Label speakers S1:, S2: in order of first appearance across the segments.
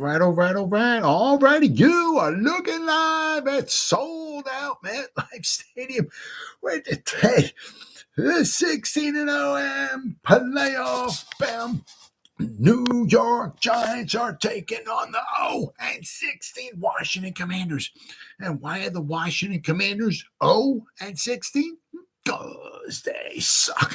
S1: All righty. You are looking live at Sold Out MetLife Stadium with the 16-0 playoff bound New York Giants are taking on the 0-16 Washington Commanders. And why are the Washington Commanders 0-16? Because they suck.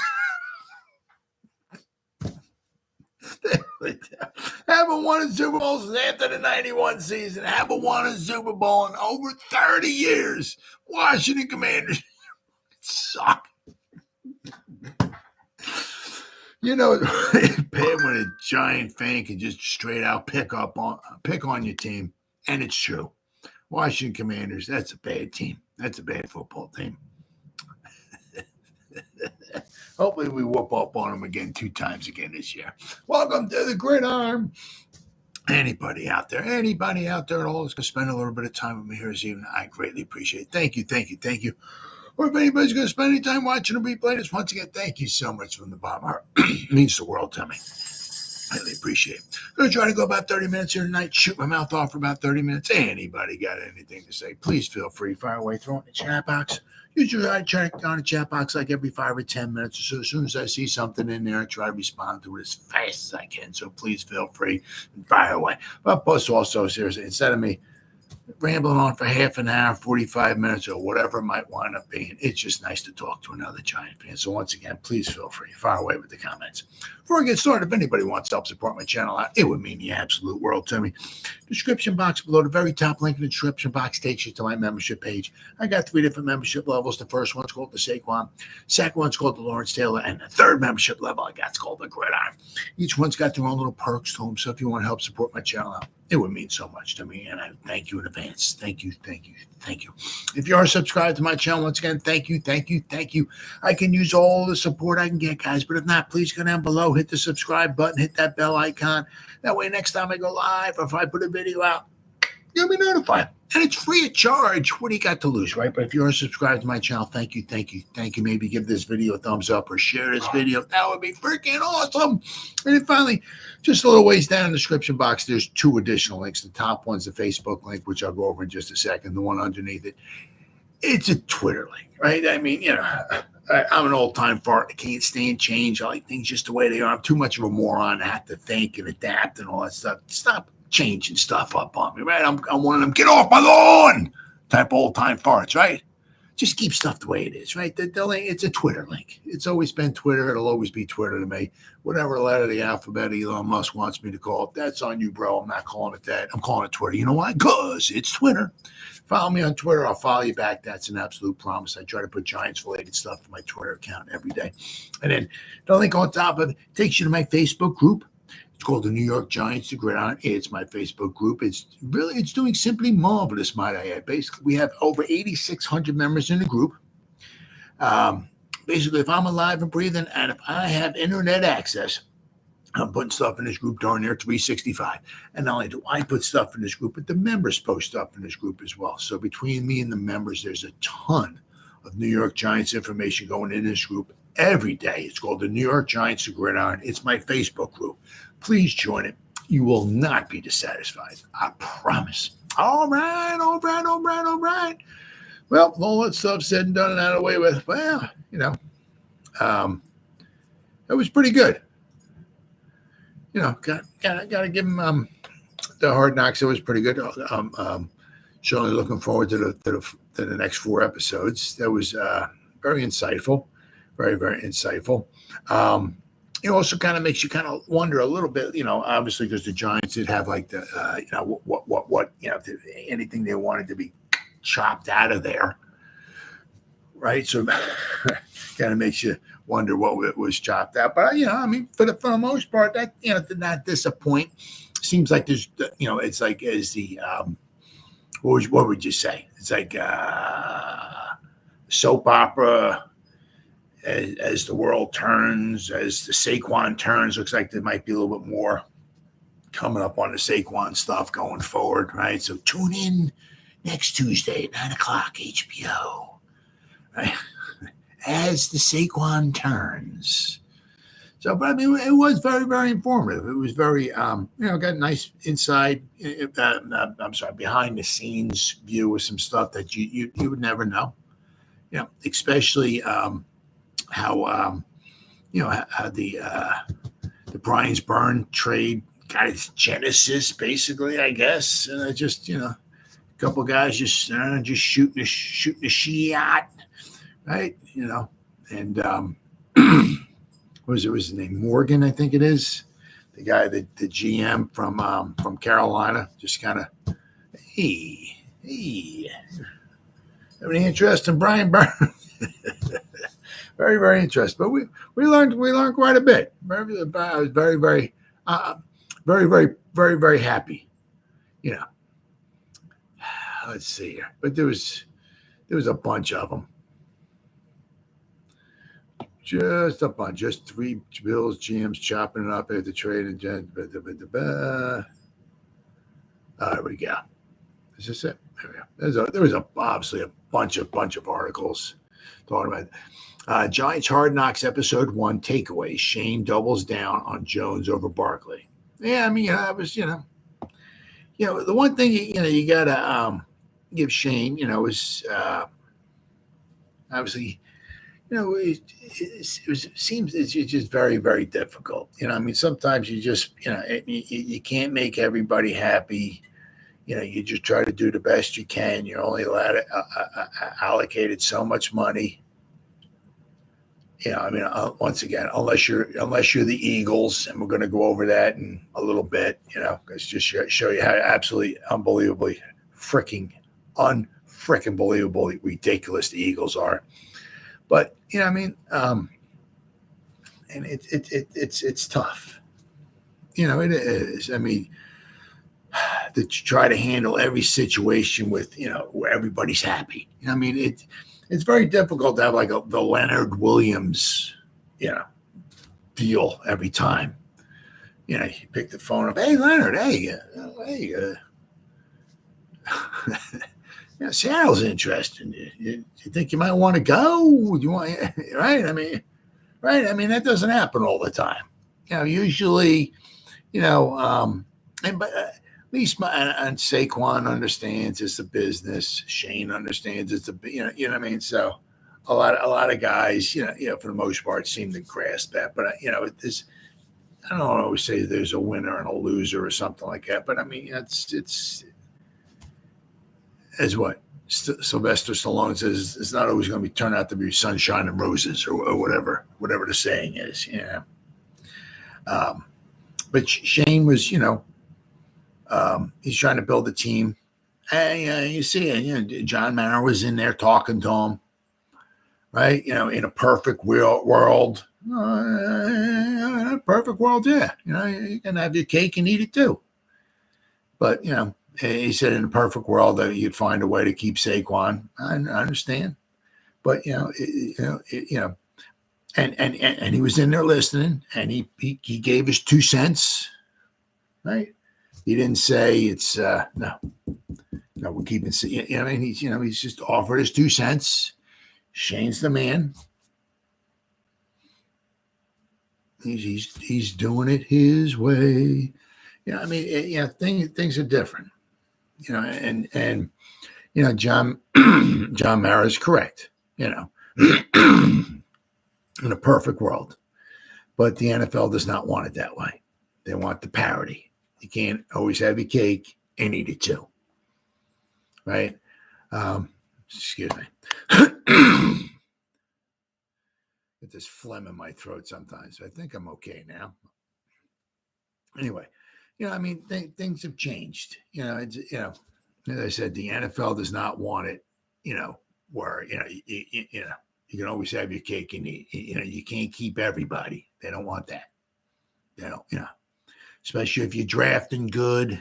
S1: Haven't won a Super Bowl since after the 91 season. Haven't won a Super Bowl in over 30 years. Washington Commanders suck. You know, it's bad when a Giant fan can just straight out pick on your team. And it's true. Washington Commanders, that's a bad team. That's a bad football team. Hopefully we whoop up on them again 2 times again this year. Welcome to the Gridiron. Anybody out there at all is going to spend a little bit of time with me here this evening, I greatly appreciate it. Thank you. Or if anybody's going to spend any time watching the replay, just once again, thank you so much from the bottom of my heart. It means the world to me. I really appreciate it. I'm going to try to go about 30 minutes here tonight, shoot my mouth off for about 30 minutes. Anybody got anything to say, please feel free, fire away, throw it in the chat box. Usually I check on the chat box like every 5 or 10 minutes or so. As soon as I see something in there, I try to respond to it as fast as I can. So please feel free and fire away. But plus also, seriously, instead of me rambling on for half an hour, 45 minutes, or whatever it might wind up being, it's just nice to talk to another Giant fan. So once again, please feel free, fire away with the comments. Before I get started, if anybody wants to help support my channel out, it would mean the absolute world to me. Description box below, the very top link in the description box takes you to my membership page. I got 3 different membership levels. The first one's called the Saquon, second one's called the Lawrence Taylor, and the third membership level I got is called the Gridiron. Each one's got their own little perks to them. So if you want to help support my channel out, it would mean so much to me, and I thank you in advance. Thank you. If you are subscribed to my channel, once again, thank you. I can use all the support I can get, guys, but if not, please go down below, hit the subscribe button, hit that bell icon. That way, next time I go live, or if I put a video out, you'll be notified. And it's free of charge. What do you got to lose, right? But if you're subscribed to my channel, thank you. Maybe give this video a thumbs up or share this video. That would be freaking awesome. And then finally, just a little ways down in the description box, there's 2 additional links. The top one's the Facebook link, which I'll go over in just a second. The one underneath it, it's a Twitter link, right? I mean, I'm an old-time fart. I can't stand change. I like things just the way they are. I'm too much of a moron. I have to think and adapt and all that stuff. Stop changing stuff up on me, right? I'm one of them get off my lawn type old-time farts, right? Just keep stuff the way it is, right? The link, it's a Twitter link. It's always been Twitter. It'll always be Twitter to me. Whatever letter of the alphabet Elon Musk wants me to call it, that's on you, bro. I'm not calling it that. I'm calling it Twitter. You know why? Because it's Twitter. Follow me on Twitter. I'll follow you back. That's an absolute promise. I try to put Giants-related stuff in my Twitter account every day. And then the link on top of it takes you to my Facebook group. It's called the New York Giants, the Gridiron. It's my Facebook group. It's doing simply marvelous, might I add. Basically, we have over 8,600 members in the group. Basically, if I'm alive and breathing and if I have internet access, I'm putting stuff in this group darn near 365. And not only do I put stuff in this group, but the members post stuff in this group as well. So between me and the members, there's a ton of New York Giants information going in this group every day. It's called the New York Giants, the Gridiron. It's my Facebook group. Please join it. You will not be dissatisfied. I promise. All right. Well, all that stuff said and done and out of the way with, well, it was pretty good. Got to give him the Hard Knocks. It was pretty good. Certainly looking forward to the next 4 episodes. That was very insightful, very, very insightful. It also kind of makes you kind of wonder a little bit, obviously because the Giants did have like the, anything they wanted to be chopped out of there, right? So kind of makes you wonder what was chopped out. But, for the most part, that, did not disappoint. Seems like there's, it's like as the, what would you say? It's like soap opera. As the world turns, as the Saquon turns, looks like there might be a little bit more coming up on the Saquon stuff going forward, right? So tune in next Tuesday at 9 o'clock, HBO, right? As the Saquon turns. So, but I mean, it was very, very informative. It was very, got a nice inside, behind the scenes view of some stuff that you would never know. Especially how how the Brian's Burn trade got its genesis, basically, I guess, and just a couple guys just shooting a shot, right? And what was his name? Morgan, I think it is. The guy, the GM from Carolina, just kind of, hey, have any interest in Brian Burns? Very, very interesting. But we learned quite a bit. I was very, very, very happy. Let's see here. But there was a bunch of them. Just a bunch. Just 3 Bills GMs chopping it up at the trade. And there we go. Is this it? There we go. There was obviously a bunch of articles talking about it. Giants Hard Knocks episode 1 takeaway. Shane doubles down on Jones over Barkley. Yeah, I mean, I was, the one thing you gotta give Shane, is obviously, it seems it's just very, very difficult. I mean, sometimes you just, you can't make everybody happy. You just try to do the best you can. You're only allowed to allocated so much money. I mean, once again, unless you're the Eagles, and we're going to go over that in a little bit, let's just show you how absolutely unbelievably unbelievably ridiculous the Eagles are. But I mean, and it's tough. It is. I mean, to try to handle every situation with where everybody's happy. I mean, it's very difficult to have like the Leonard Williams, deal every time. You pick the phone up. Hey, Leonard. Hey. Seattle's interested. You think you might want to go? Do you want right? I mean, that doesn't happen all the time. Usually, but at least and Saquon understands it's a business. Shane understands it's a you know what I mean. So a lot of guys, for the most part, seem to grasp that. But I don't always say there's a winner and a loser or something like that. But I mean, it's as what Sylvester Stallone says, it's not always going to turn out to be sunshine and roses or whatever the saying is. But Shane was, he's trying to build a team. And you see, John Mara was in there talking to him, right? In a perfect world. In a perfect world, yeah. You can have your cake and eat it too. But, he said in a perfect world that you'd find a way to keep Saquon. I understand. But, and he was in there listening, and he gave his 2 cents, right? He didn't say it's no, we're keeping. I mean, he's just offered his 2 cents. Shane's the man. He's doing it his way. I mean, things are different. And John Mara is correct. In a perfect world, but the NFL does not want it that way. They want the parity. You can't always have your cake and eat it too, right? Excuse me. Get this phlegm in my throat sometimes. I think I'm okay now. Anyway, I mean, things have changed. It's, as I said, the NFL does not want it. Where you can always have your cake and eat. You can't keep everybody. They don't want that. They don't. Especially if you're drafting good.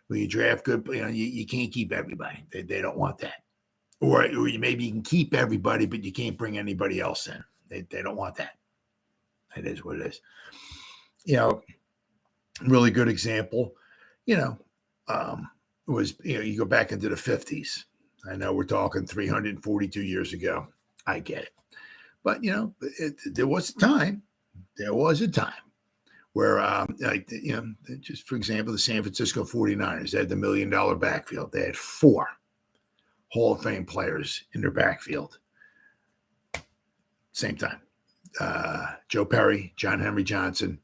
S1: When you draft good, you can't keep everybody. They don't want that. Or maybe you can keep everybody, but you can't bring anybody else in. They don't want that. It is what it is. Really good example, was, you go back into the 50s. I know we're talking 342 years ago. I get it. But, there was a time there was a time where, just for example, the San Francisco 49ers, they had the $1 million backfield. They had 4 Hall of Fame players in their backfield. Same time. Joe Perry, John Henry Johnson,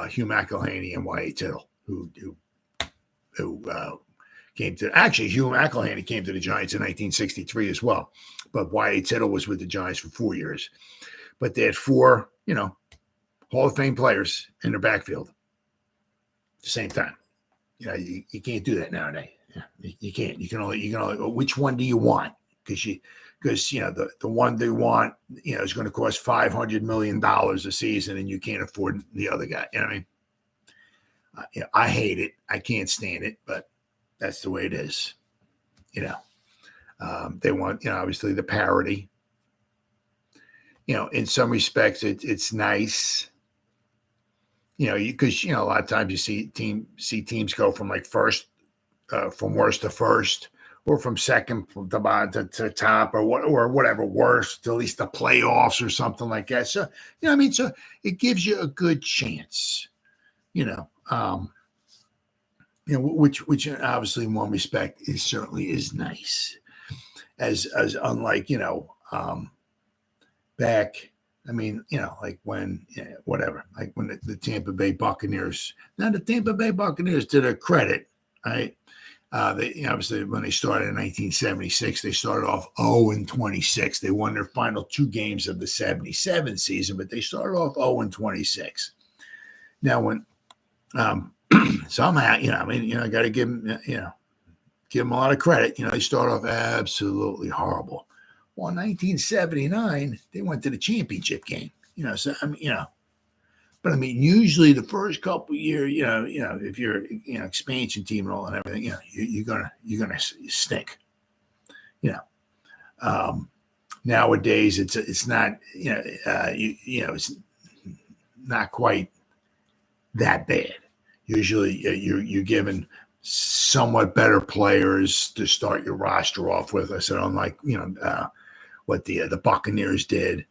S1: Hugh McElhaney, and Y.A. Tittle, who came to, actually, Hugh McElhaney came to the Giants in 1963 as well. But Y.A. Tittle was with the Giants for 4 years. But they had 4, Hall of Fame players in their backfield at the same time. You can't do that nowadays. You can't. You can only. Which one do you want? Because the one they want, is going to cost $500 million a season, and you can't afford the other guy. You know what I mean? I hate it. I can't stand it, but that's the way it is. They want, obviously the parity. In some respects, it's nice. Because a lot of times you see teams go from like first, from worst to first, or from second to bottom to top, or whatever, worst to at least the playoffs or something like that. So so it gives you a good chance. Which obviously in one respect certainly is nice, as unlike back. Like when, like when the Tampa Bay Buccaneers. Now, the Tampa Bay Buccaneers, to their credit, right? They obviously, when they started in 1976, they started off 0-26. They won their final 2 games of the 77 season, but they started off 0-26. Now, when somehow, I got to give them a lot of credit. They start off absolutely horrible. Well, in 1979, they went to the championship game. But usually the first couple of years, if you're expansion team and all and everything, you're gonna stink. Nowadays it's not it's not quite that bad. Usually you're given somewhat better players to start your roster off with. I said, unlike what the Buccaneers did.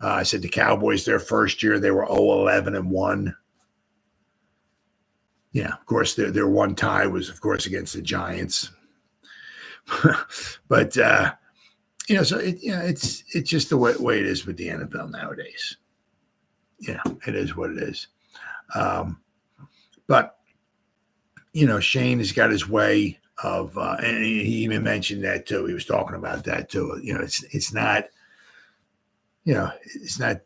S1: I said the Cowboys, their first year, they were 0-11-1. Of course, their one tie was, of course, against the Giants. But so it's just the way it is with the NFL nowadays. It is what it is. But Shane has got his way of, and he even mentioned that too. He was talking about that too. It's not. It's not,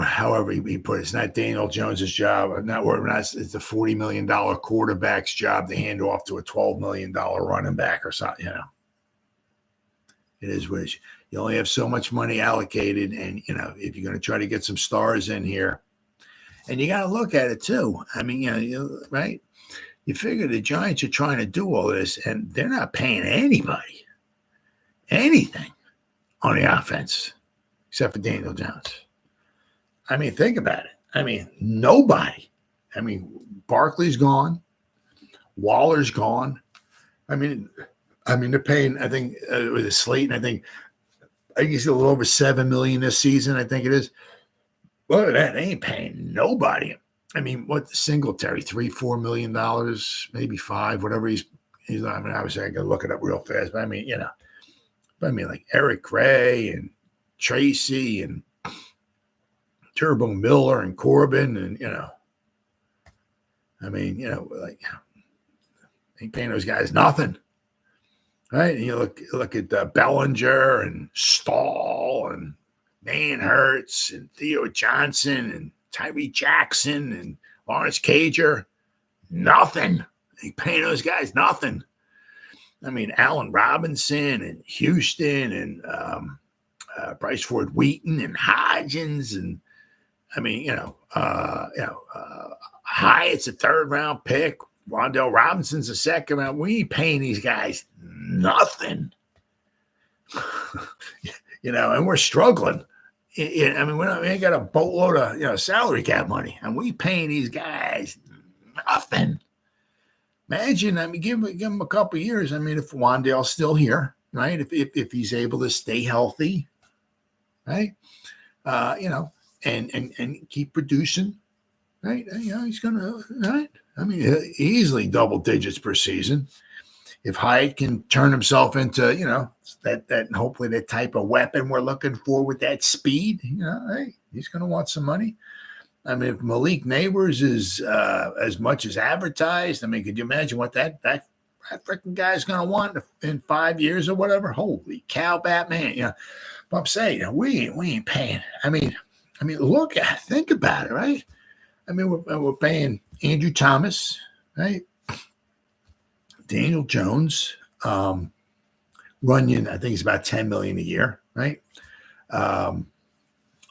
S1: however he put it, it's not Daniel Jones's job. It's the $40 million quarterback's job to hand off to a $12 million running back or something. It is what it is. You only have so much money allocated, and if you're going to try to get some stars in here, and you got to look at it too. Right? You figure the Giants are trying to do all this, and they're not paying anybody anything on the offense. Except for Daniel Jones. Think about it. Nobody. Barkley's gone. Waller's gone. They're paying, I think, with Slayton, I think he's a little over $7 million this season, I think it is. Well, that ain't paying nobody. What Singletary, $3-4 million, maybe $5 million, whatever he's obviously I gotta look it up real fast, but like Eric Gray and Tracy and Turbo Miller and Corbin and ain't paying those guys nothing, right? And you look at Bellinger and Stahl and Manhurts and Theo Johnson and Tyree Jackson and Lawrence Cager, nothing. Ain't paying those guys nothing. Allen Robinson and Houston and Bryce Ford Wheaton and Hodgins and Hyatt's a 3rd round pick. Rondell Robinson's a 2nd round. We ain't paying these guys nothing. And we're struggling. We ain't got a boatload of salary cap money, and we paying these guys nothing. Imagine, give him a couple of years. If Wandale's still here, right? If he's able to stay healthy. Right, and keep producing, right? He's gonna, right? I mean, easily double digits per season. If Hyatt can turn himself into, that hopefully that type of weapon we're looking for with that speed, hey, he's going to want some money. I mean, if Malik Neighbors is as much as advertised, I mean, could you imagine what that freaking guy's going to want in 5 years or whatever? Holy cow, Batman! But I'm saying, we ain't paying. I mean, think about it, right? I mean, we're paying Andrew Thomas, right? Daniel Jones, Runyon, I think it's about $10 million a year, right?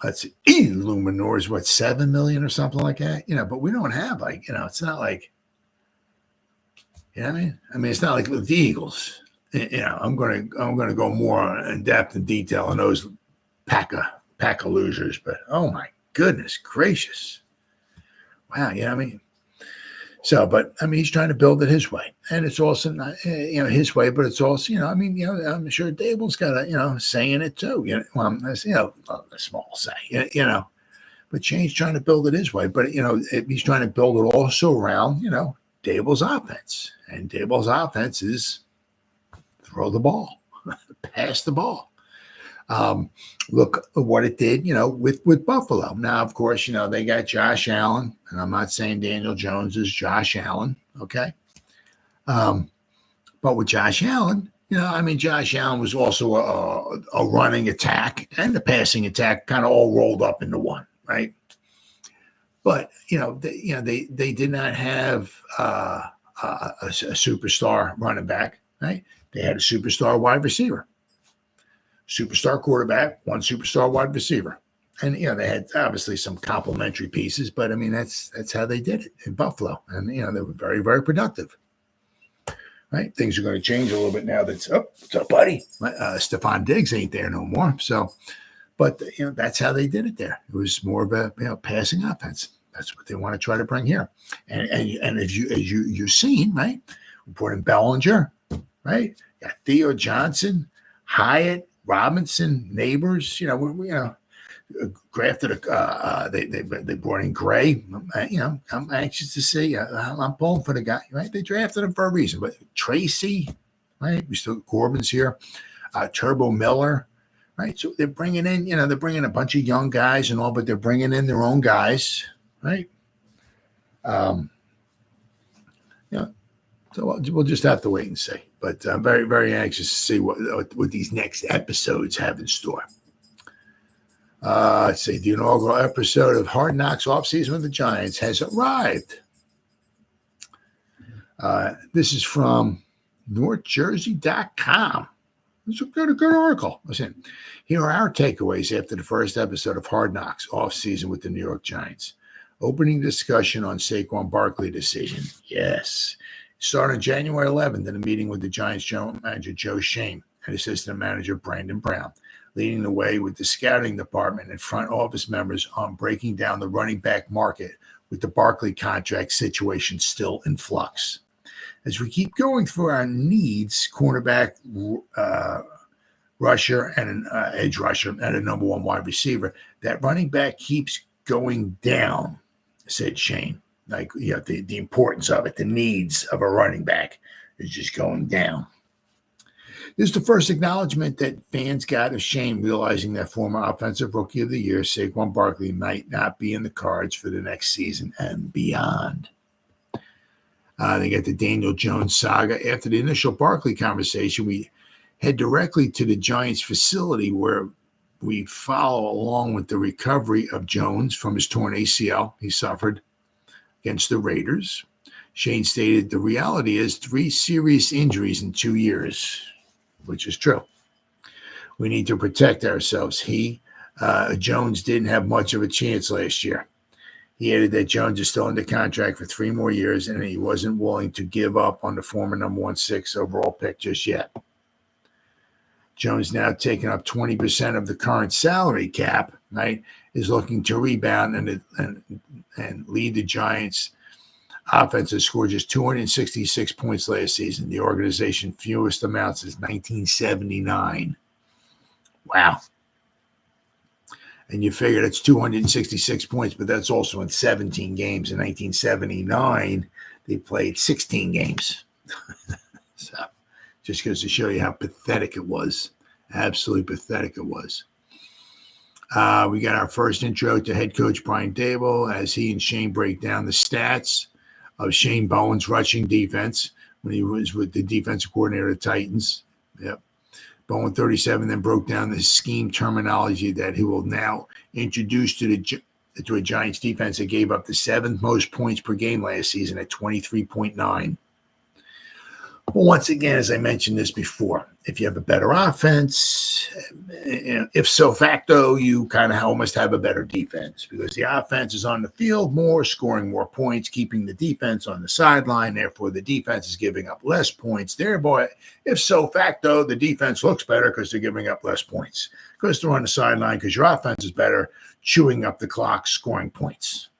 S1: Let's see, Luminor is what, $7 million or something like that, but we don't have it's not like, I mean, it's not like with the Eagles. I'm gonna go more in depth and detail on those pack of losers, but oh my goodness gracious, wow, So, but he's trying to build it his way, and it's also not, his way, but it's also, I'm sure Dable's got a, say in it too. A small say, but Shane's trying to build it his way, but he's trying to build it also around, Dable's offense, and Dable's offense is throw the ball, pass the ball. Look what it did, with Buffalo. Now, of course, they got Josh Allen, and I'm not saying Daniel Jones is Josh Allen, okay? But with Josh Allen, Josh Allen was also a running attack and the passing attack kind of all rolled up into one, right? But they did not have a superstar running back, right? They had a superstar wide receiver. Superstar quarterback, one superstar wide receiver. And, they had obviously some complementary pieces, but that's how they did it in Buffalo. And, they were very, very productive. Right? Things are going to change a little bit now. What's up, buddy? Stephon Diggs ain't there no more. So, but, that's how they did it there. It was more of a, passing offense. That's what they want to try to bring here. And as you've seen, right? We brought in Bellinger, right? Got Theo Johnson, Hyatt, Robinson, Neighbors, drafted they brought in Gray. I'm anxious to see. I'm pulling for the guy, right? They drafted him for a reason. But Tracy, right? We still Corbin's here. Turbo Miller, right? So they're bringing in, they're bringing a bunch of young guys and all, but they're bringing in their own guys, right? So we'll just have to wait and see. But I'm very, very anxious to see what these next episodes have in store. Let's see. The inaugural episode of Hard Knocks Offseason with the Giants has arrived. This is from NorthJersey.com. It's a good article. Listen, here are our takeaways after the first episode of Hard Knocks Offseason with the New York Giants. Opening discussion on Saquon Barkley decision. Yes. Starting January 11th in a meeting with the Giants general manager Joe Schoen and assistant manager Brandon Brown, leading the way with the scouting department and front office members on breaking down the running back market with the Barkley contract situation still in flux. As we keep going through our needs, cornerback, rusher, and an edge rusher, and a number one wide receiver, that running back keeps going down, said Shane. Like, the importance of it, the needs of a running back is just going down. This is the first acknowledgement that fans got of Shane realizing that former Offensive Rookie of the Year, Saquon Barkley, might not be in the cards for the next season and beyond. They got the Daniel Jones saga. After the initial Barkley conversation, we head directly to the Giants facility where we follow along with the recovery of Jones from his torn ACL he suffered against the Raiders. Shane stated, the reality is 3 serious injuries in 2 years, which is true. We need to protect ourselves. Jones didn't have much of a chance last year. He added that Jones is still under contract for 3 more years, and he wasn't willing to give up on the former number 1 overall pick just yet. Jones, now taking up 20% of the current salary cap, right, is looking to rebound and lead the Giants' offense to score just 266 points last season. The organization fewest amounts since 1979. Wow. And you figure that's 266 points, but that's also in 17 games. In 1979, they played 16 games. So just goes to show you how pathetic it was. Absolutely pathetic it was. We got our first intro to head coach Brian Daboll as he and Shane break down the stats of Shane Bowen's rushing defense when he was with the defensive coordinator of the Titans. Yep. Bowen 37 then broke down the scheme terminology that he will now introduce to a Giants defense that gave up the seventh most points per game last season at 23.9. Well, once again, as I mentioned this before, if you have a better offense, if so facto, you kind of almost have a better defense because the offense is on the field more, scoring more points, keeping the defense on the sideline. Therefore, the defense is giving up less points. Therefore, if so facto, the defense looks better because they're giving up less points because they're on the sideline because your offense is better, chewing up the clock, scoring points.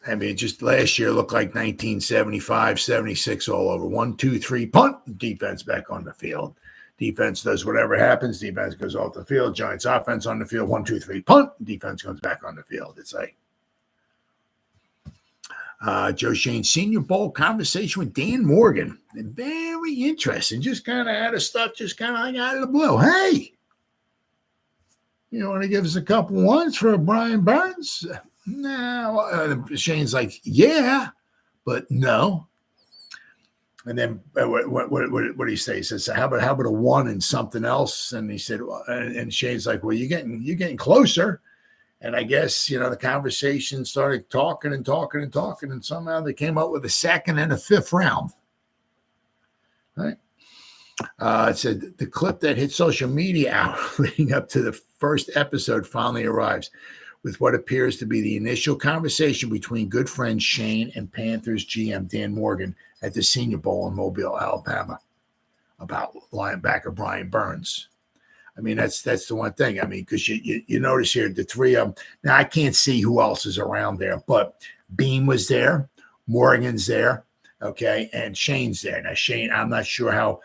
S1: I mean, just last year looked like 1975, 76 all over. 1, 2, 3, punt, defense back on the field. Defense does whatever happens. Defense goes off the field. Giants offense on the field. 1, 2, 3, punt. Defense comes back on the field. It's like Joe Shane Senior Bowl conversation with Dan Morgan. Very interesting. Just kind of out of stuff, just kind of like out of the blue. Hey, you want to give us a couple ones for Brian Burns? No, Shane's like, yeah, but no. And then what did he say? He says, how about a one and something else? And he said, and Shane's like, well, you're getting closer. And I guess, the conversation started talking, and somehow they came up with a second and a fifth round. Right? It said the clip that hit social media out leading up to the first episode finally arrives with what appears to be the initial conversation between good friend Shane and Panthers GM Dan Morgan at the Senior Bowl in Mobile, Alabama, about linebacker Brian Burns. I mean, that's the one thing. I mean, because you notice here the three of them. Now, I can't see who else is around there, but Beam was there, Morgan's there, okay, and Shane's there. Now, Shane, I'm not sure how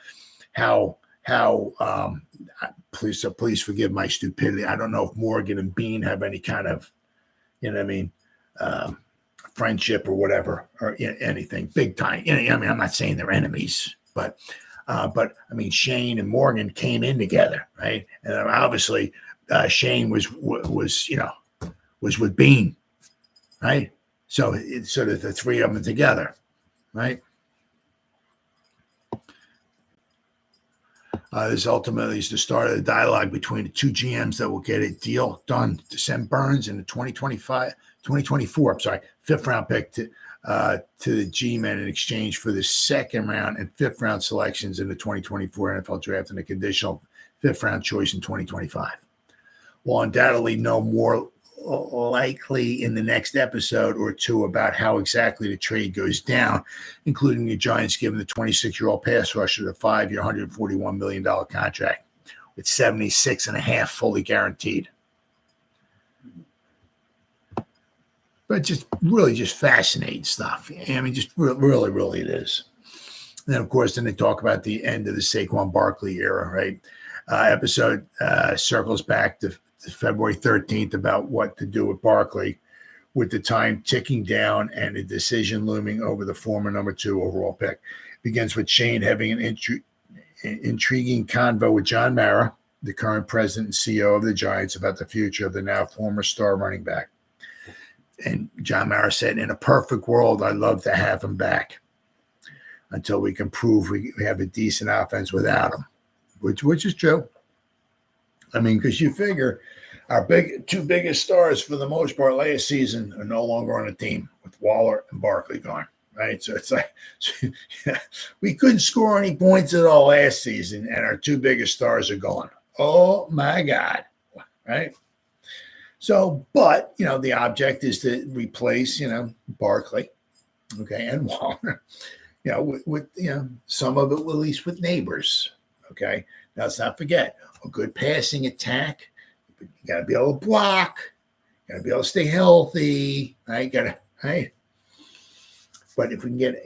S1: please forgive my stupidity. I don't know if Morgan and Bean have any kind of, friendship or whatever, or anything big time. I'm not saying they're enemies, but I mean, Shane and Morgan came in together, right? And obviously, Shane was with Bean, right? So it's sort of the three of them together, right? This ultimately is the start of the dialogue between the two GMs that will get a deal done to send Burns in the 2024, fifth round pick to the G-Men in exchange for the second round and fifth round selections in the 2024 NFL draft and a conditional fifth round choice in 2025. We'll undoubtedly know more likely in the next episode or two about how exactly the trade goes down, including the Giants giving the 26-year-old pass rusher the 5-year, $141 million contract with $76.5 fully guaranteed. But just fascinating stuff. I mean, just really, really it is. And then, of course, they talk about the end of the Saquon Barkley era, right? Episode circles back to February 13th about what to do with Barkley, with the time ticking down and a decision looming over the former number 2 overall pick. Begins with Shane having an intriguing convo with John Mara, the current president and CEO of the Giants, about the future of the now former star running back. And John Mara said, in a perfect world, I'd love to have him back until we can prove we have a decent offense without him, which is true. I mean, because you figure our two biggest stars for the most part last season are no longer on the team with Waller and Barkley gone, right? So it's like we couldn't score any points at all last season, and our two biggest stars are gone. Oh, my God, right? So, but, the object is to replace, Barkley, okay, and Waller, with some of it, at least with neighbors, okay? Now, let's not forget, a good passing attack, you got to be able to block, you got to be able to stay healthy, right? But if we can get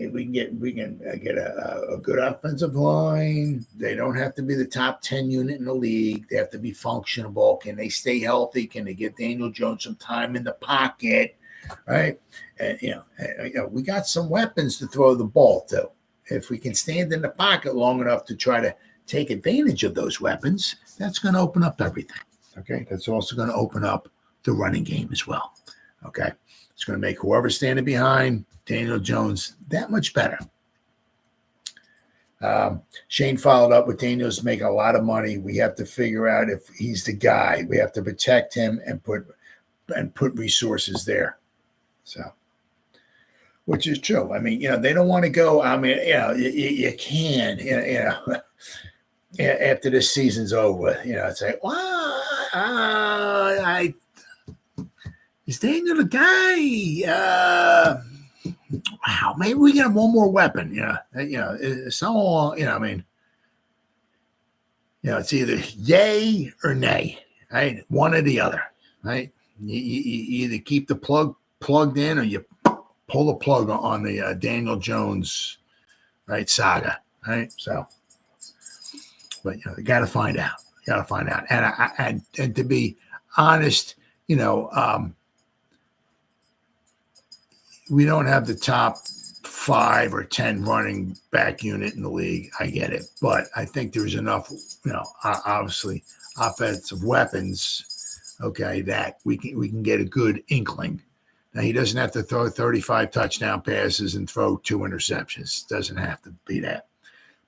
S1: a good offensive line. They don't have to be the top 10 unit in the league. They have to be functional. Can they stay healthy? Can they get Daniel Jones some time in the pocket? Right? And we got some weapons to throw the ball to. If we can stand in the pocket long enough to try to take advantage of those weapons, that's going to open up everything. Okay, that's also going to open up the running game as well. Okay, it's going to make whoever's standing behind Daniel Jones that much better. Shane followed up with Daniel's making a lot of money. We have to figure out if he's the guy. We have to protect him and put resources there. So, which is true. I mean, they don't want to go. I mean, you can, after this season's over, it's like, well, is Daniel the guy? Wow, maybe we get him one more weapon. So I mean, it's either yay or nay, right? One or the other, right? You either keep the plug plugged in or you pull the plug on the Daniel Jones, right, saga, right? So, but you got to find out. And to be honest, we don't have the top 5 or 10 running back unit in the league. I get it, but I think there's enough, obviously offensive weapons, okay, that we can get a good inkling. Now he doesn't have to throw 35 touchdown passes and throw 2 interceptions. Doesn't have to be that,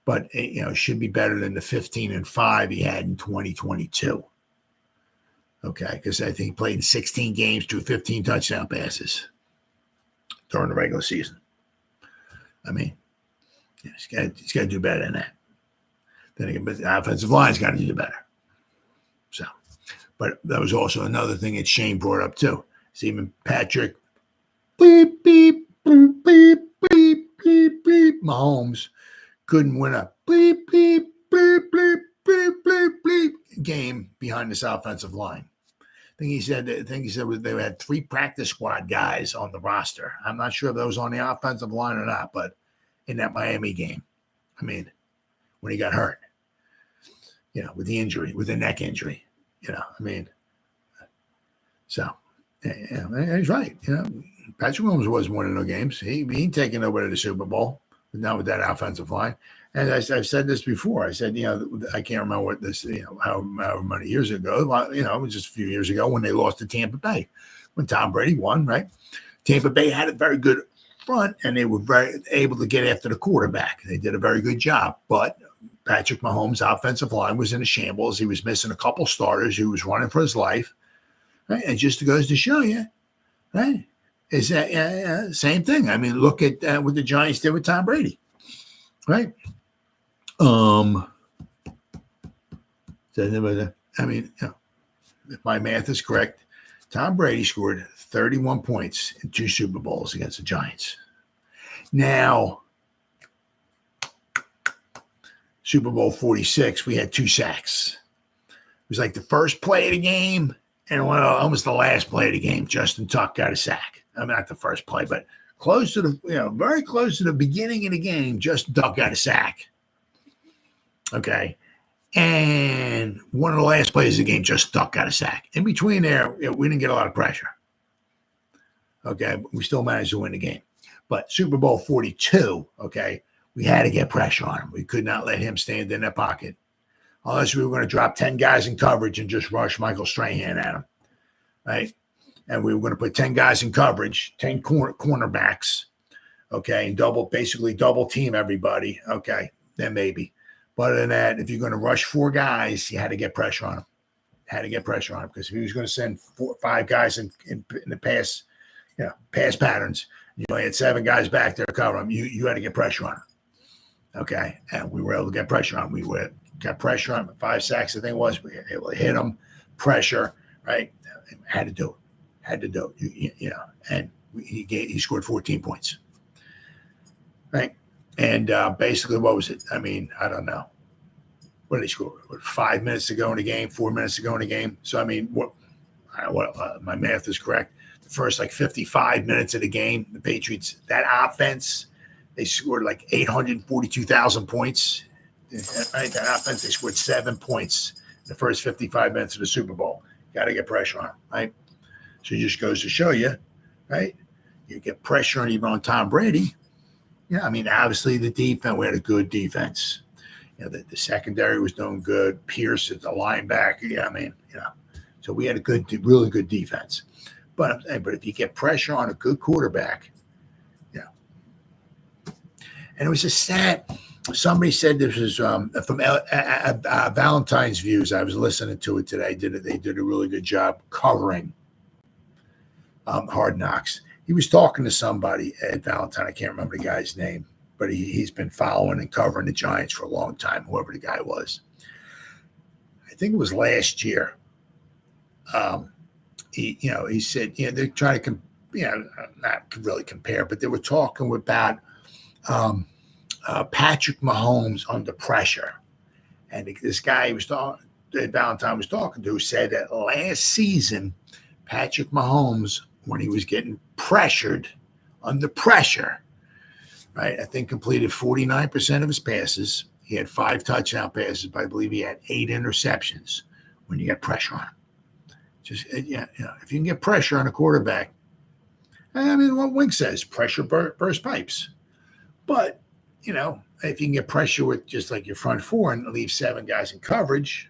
S1: but it should be better than the 15-5 he had in 2022. Okay, because I think he played in 16 games, threw 15 touchdown passes during the regular season. I mean, he's got to do better than that. Then again, but the offensive line's got to do better. So, but that was also another thing that Shane brought up too. It's even Patrick, beep, beep, beep, beep, beep, beep, beep. Mahomes couldn't win a beep, beep, beep, beep, beep, beep, beep game behind this offensive line. I think he said they had 3 practice squad guys on the roster. I'm not sure if those on the offensive line or not, but in that Miami game, I mean, when he got hurt, with the injury, with the neck injury, I mean, so he's right. Patrick Mahomes was winning no games. He ain't taking nobody to the Super Bowl, but not with that offensive line. And I've said this before. I said, I can't remember what this, however many years ago, it was just a few years ago when they lost to Tampa Bay, when Tom Brady won, right? Tampa Bay had a very good front, and they were very able to get after the quarterback. They did a very good job. But Patrick Mahomes' offensive line was in a shambles. He was missing a couple starters. He was running for his life. Right? And just goes to show you, right? Is that same thing? I mean, look at what the Giants did with Tom Brady, right? I mean, if my math is correct, Tom Brady scored 31 points in 2 Super Bowls against the Giants. Now, Super Bowl 46, we had 2 sacks. It was like the first play of the game and almost the last play of the game. Justin Tuck got a sack. I mean, not the first play, but close to very close to the beginning of the game, Justin Tuck got a sack. Okay. And one of the last plays of the game, Justin Tuck got a sack. In between there, we didn't get a lot of pressure. Okay. But we still managed to win the game. But Super Bowl 42, okay, we had to get pressure on him. We could not let him stand in that pocket unless we were going to drop 10 guys in coverage and just rush Michael Strahan at him, right? And we were going to put 10 guys in coverage, 10 cornerbacks, okay, and basically double team everybody, okay, then maybe. But other than that, if you're going to rush 4 guys, you had to get pressure on him. Because if he was going to send 4 or 5 guys in the pass, pass patterns, you only had 7 guys back there to cover him. You had to get pressure on him. Okay, and we were able to get pressure on him. Got pressure on him. 5 sacks, I think it was. We were able to hit him, pressure, right? Had to do it. And he scored 14 points, right? And basically, what was it? I mean, I don't know. What did he score? 5 minutes to go in the game, 4 minutes to go in the game. So, I mean, my math is correct. The first like 55 minutes of the game, the Patriots, that offense, they scored like 842,000 points. Right? That offense, they scored 7 points in the first 55 minutes of the Super Bowl. Got to get pressure on them, right? So it just goes to show you, right? You get pressure on even on Tom Brady. Yeah, I mean, obviously the defense, we had a good defense. You know, the secondary was doing good. Pierce is the linebacker. Yeah, I mean, you know, so we had a really good defense. But if you get pressure on a good quarterback, yeah. And it was a stat. Somebody said this was from Valentine's Views. I was listening to it today. They did a really good job covering Hard Knocks. He was talking to somebody at Valentine. I can't remember the guy's name, but he's been following and covering the Giants for a long time, whoever the guy was. I think it was last year. He said, they're trying to, not really compare, but they were talking about Patrick Mahomes under pressure. And this guy that Valentine was talking to said that last season, Patrick Mahomes, when he was getting pressured, under pressure, right, I think completed 49% of his passes. He had 5 touchdown passes, but I believe he had 8 interceptions when you get pressure on him. Just, if you can get pressure on a quarterback, I mean, what Wicks says, pressure burst pipes. But, if you can get pressure with just like your front four and leave 7 guys in coverage,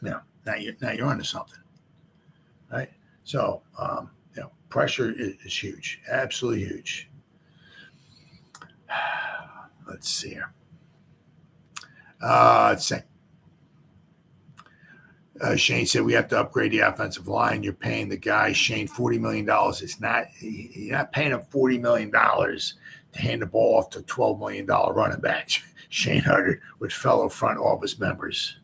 S1: now you're onto something, right? So, pressure is huge, absolutely huge. Let's see here. Let's see. Shane said we have to upgrade the offensive line. You're paying the guy, Shane, $40 million. You're not paying him $40 million to hand the ball off to $12 million running backs. Shane uttered with fellow front office members.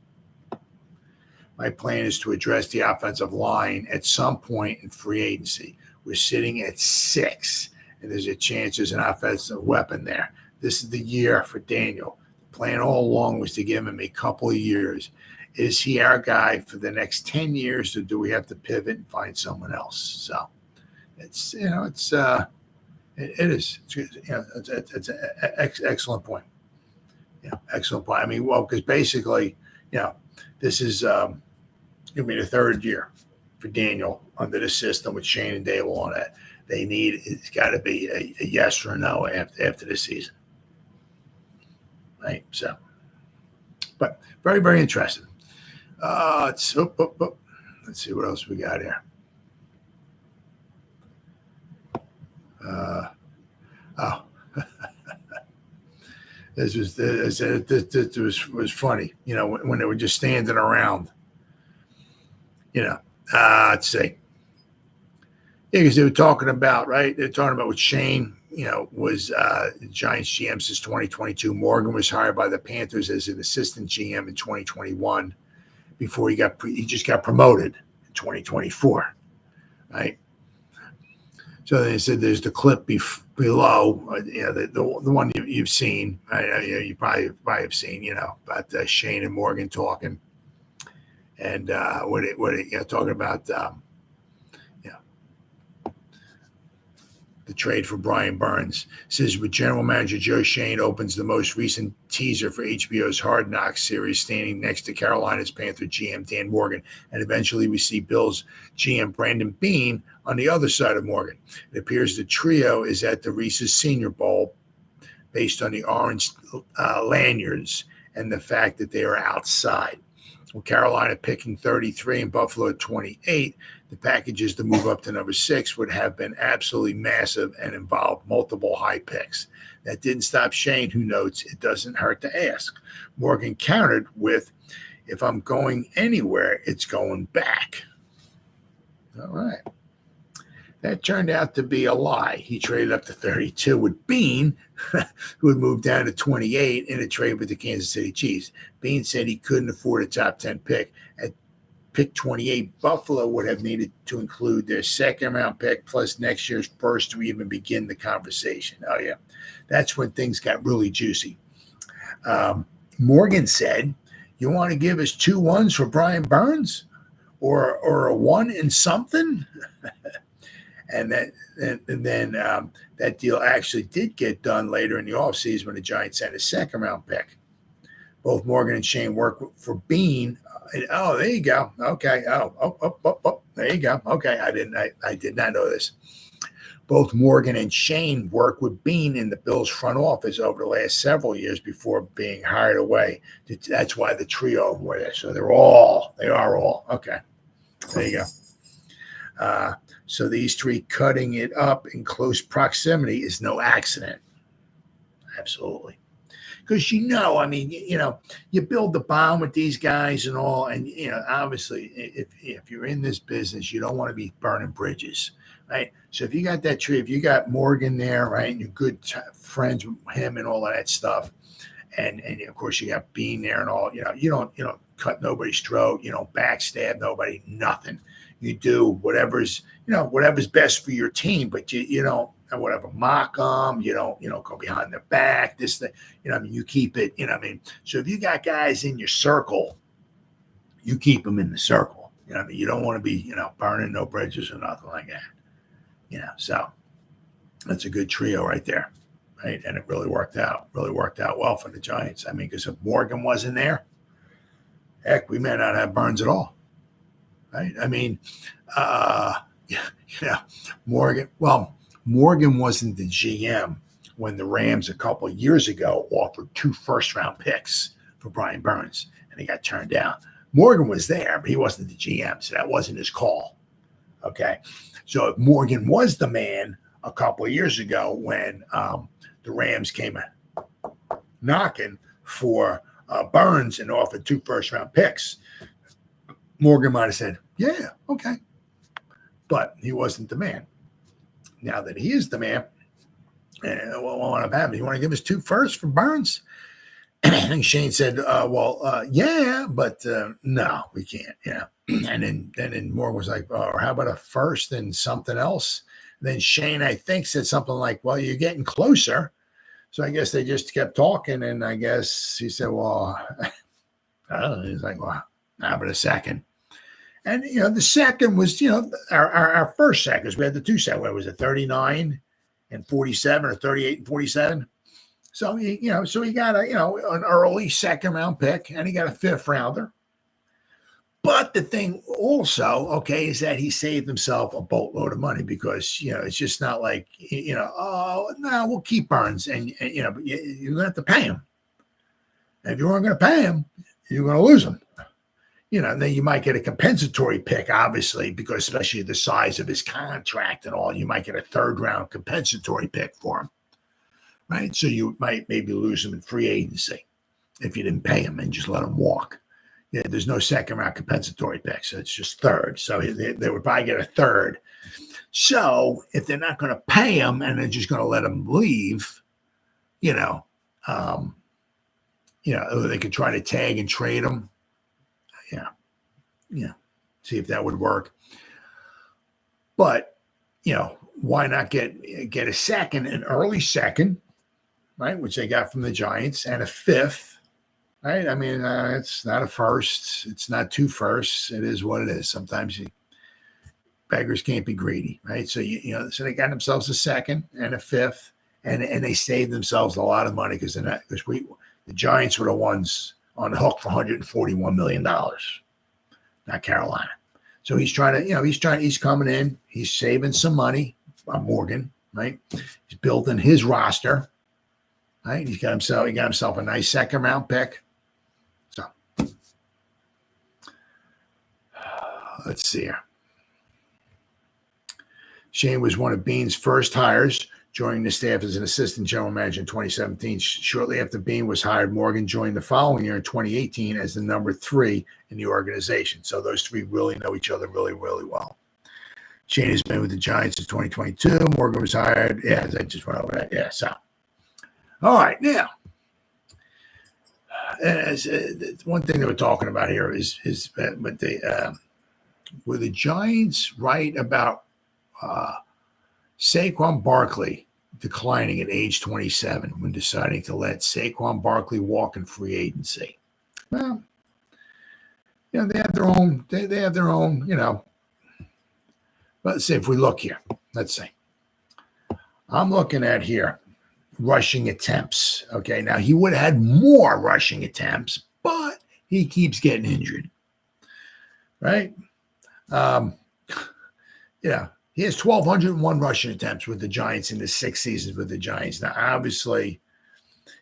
S1: My plan is to address the offensive line at some point in free agency. We're sitting at 6, and there's a chance there's an offensive weapon there. This is the year for Daniel. The plan all along was to give him a couple of years. Is he our guy for the next 10 years, or do we have to pivot and find someone else? So it is. It's an excellent point. Yeah, excellent point. I mean, because basically, this is going to be the 3rd year for Daniel under the system with Shane and Dable on that. It's got to be a yes or a no after this season. Right? So, but very, very interesting. Let's see what else we got here. This was funny, when they were just standing around, let's see. Yeah, because they were talking about, right? They're talking about what Shane, was Giants GM since 2022. Morgan was hired by the Panthers as an assistant GM in 2021 before he just got promoted in 2024, right? So they said there's the clip below, the one you've seen, right? You probably have seen, about Shane and Morgan talking, and talking about the trade for Brian Burns. It says with General Manager Joe Schoen opens the most recent teaser for HBO's Hard Knocks series, standing next to Carolina's Panther GM Dan Morgan, and eventually we see Bills GM Brandon Beane on the other side of Morgan. It appears the trio is at the Reese's Senior Bowl based on the orange lanyards and the fact that they are outside. With Carolina picking 33 and Buffalo 28, the packages to move up to number 6 would have been absolutely massive and involved multiple high picks. That didn't stop Shane, who notes it doesn't hurt to ask. Morgan countered with, if I'm going anywhere, it's going back. All right. That turned out to be a lie. He traded up to 32 with Beane, who had moved down to 28 in a trade with the Kansas City Chiefs. Beane said he couldn't afford a top 10 pick. At pick 28, Buffalo would have needed to include their second-round pick plus next year's first to even begin the conversation. Oh, yeah. That's when things got really juicy. Morgan said, you want to give us 2 1s for Brian Burns? Or a 1 in something? And then that deal actually did get done later in the offseason when the Giants had a second-round pick. Both Morgan and Schoen worked for Bean. Oh, there you go. Okay. There you go. Okay. I did not know this. Both Morgan and Schoen worked with Bean in the Bills front office over the last several years before being hired away. That's why the trio were there. So they are all. Okay. There you go. So these three cutting it up in close proximity is no accident. Absolutely. Because, I mean, you build the bond with these guys and all. And, obviously, if you're in this business, you don't want to be burning bridges, right? So if you got that tree, if you got Morgan there, right, and you're good friends with him and all of that stuff, and of course, you got Bean there and all, you don't cut nobody's throat, you don't backstab nobody, nothing. You do whatever's best for your team, but you don't, whatever, mock them, you don't go behind their back, this thing, you keep it, So if you got guys in your circle, you keep them in the circle, you don't want to be, burning no bridges or nothing like that, so that's a good trio right there, right? And it really worked out well for the Giants. I mean, because if Morgan wasn't there, heck, we may not have Burns at all, right? I mean, Morgan wasn't the GM when the Rams a couple of years ago offered 2 first-round picks for Brian Burns, and he got turned down. Morgan was there, but he wasn't the GM, so that wasn't his call. Okay, so if Morgan was the man a couple of years ago when the Rams came knocking for Burns and offered 2 first-round picks, Morgan might have said, yeah, okay, but he wasn't the man. Now that he is the man, and what want to happen? You want to give us 2 firsts for Burns? I think Schoen said, yeah, but no, we can't. And then Morgan was like, oh, how about a first and something else? And then Schoen, I think, said something like, well, you're getting closer. So I guess they just kept talking, and I guess he said, well, I don't know. He's like, well, how about a second? And, the second was, our first seconds. We had the 2 seconds. What was it, 39 and 47 or 38 and 47? So, so he got an early second-round pick, and he got a 5th rounder. But the thing also, okay, is that he saved himself a boatload of money because, it's just not like, oh, no, we'll keep Burns. And but you're going to have to pay him. And if you weren't going to pay him, you're going to lose him. And then you might get a compensatory pick, obviously, because especially the size of his contract and all, you might get a 3rd-round compensatory pick for him, right? So you might maybe lose him in free agency if you didn't pay him and just let him walk. Yeah, there's no 2nd-round compensatory pick, so it's just 3rd. So they would probably get a 3rd. So if they're not going to pay him and they're just going to let him leave, they could try to tag and trade him. Yeah. See if that would work. But, why not get a second, an early second, right, which they got from the Giants, and a 5th, right? I mean, it's not a first. It's not 2 firsts. It is what it is. Sometimes beggars can't be greedy, right? So, so they got themselves a 2nd and a 5th, and they saved themselves a lot of money because the Giants were the ones on the hook for $141 million, not Carolina. So he's trying to, he's coming in, he's saving some money on Morgan, right? He's building his roster, right? He got himself a nice 2nd-round pick. So let's see here. Schoen was one of Bean's first hires, joining the staff as an assistant general manager in 2017. Shortly after Bean was hired, Morgan joined the following year in 2018 as the number 3 in the organization. So those 3 really know each other really, really well. Schoen has been with the Giants since 2022. Morgan was hired. Yeah, as I just went over that. Yeah, so. All right, now. One thing that we're talking about here is were the Giants right about Saquon Barkley declining at age 27 when deciding to let Saquon Barkley walk in free agency? Well, they have their own, they have their own, Let's see if we look here. let's see. I'm looking at here rushing attempts. Okay, now he would have had more rushing attempts, but he keeps getting injured, right? Yeah, he has 1,201 rushing attempts with the Giants in the 6 seasons with the Giants. Now, obviously,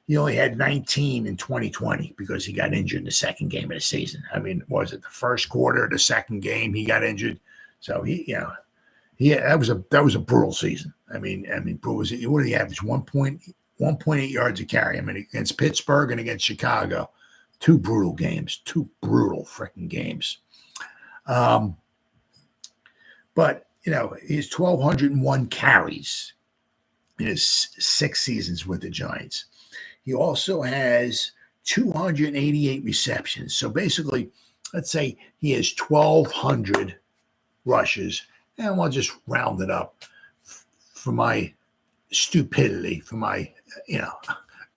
S1: he only had 19 in 2020 because he got injured in the second game of the season. I mean, was it the first quarter, the second game he got injured? So that was a brutal season. I mean, what did he average? 1.8 yards a carry. I mean, against Pittsburgh and against Chicago, 2 brutal games, 2 brutal freaking games. But he's 1,201 carries in his 6 seasons with the Giants. He also has 288 receptions. So basically, let's say he has 1,200 rushes, and we'll just round it up for my stupidity, for my,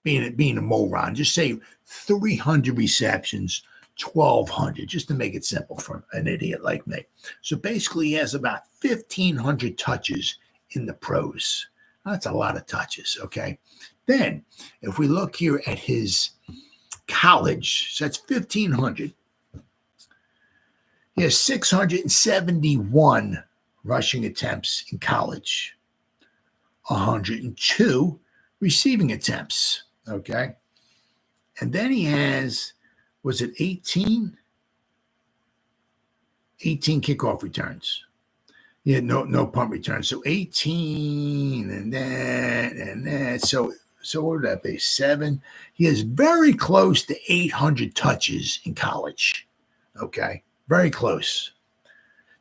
S1: being a moron. Just say 300 receptions, 1,200, just to make it simple for an idiot like me. So basically, he has about 1,500 touches in the pros. That's a lot of touches, okay? Then, if we look here at his college, so that's 1,500. He has 671 rushing attempts in college, 102 receiving attempts, okay? And then he has, was it 18? 18 kickoff returns. He had no punt returns. So 18 and that. So what would that be? 7. He is very close to 800 touches in college. Okay. Very close.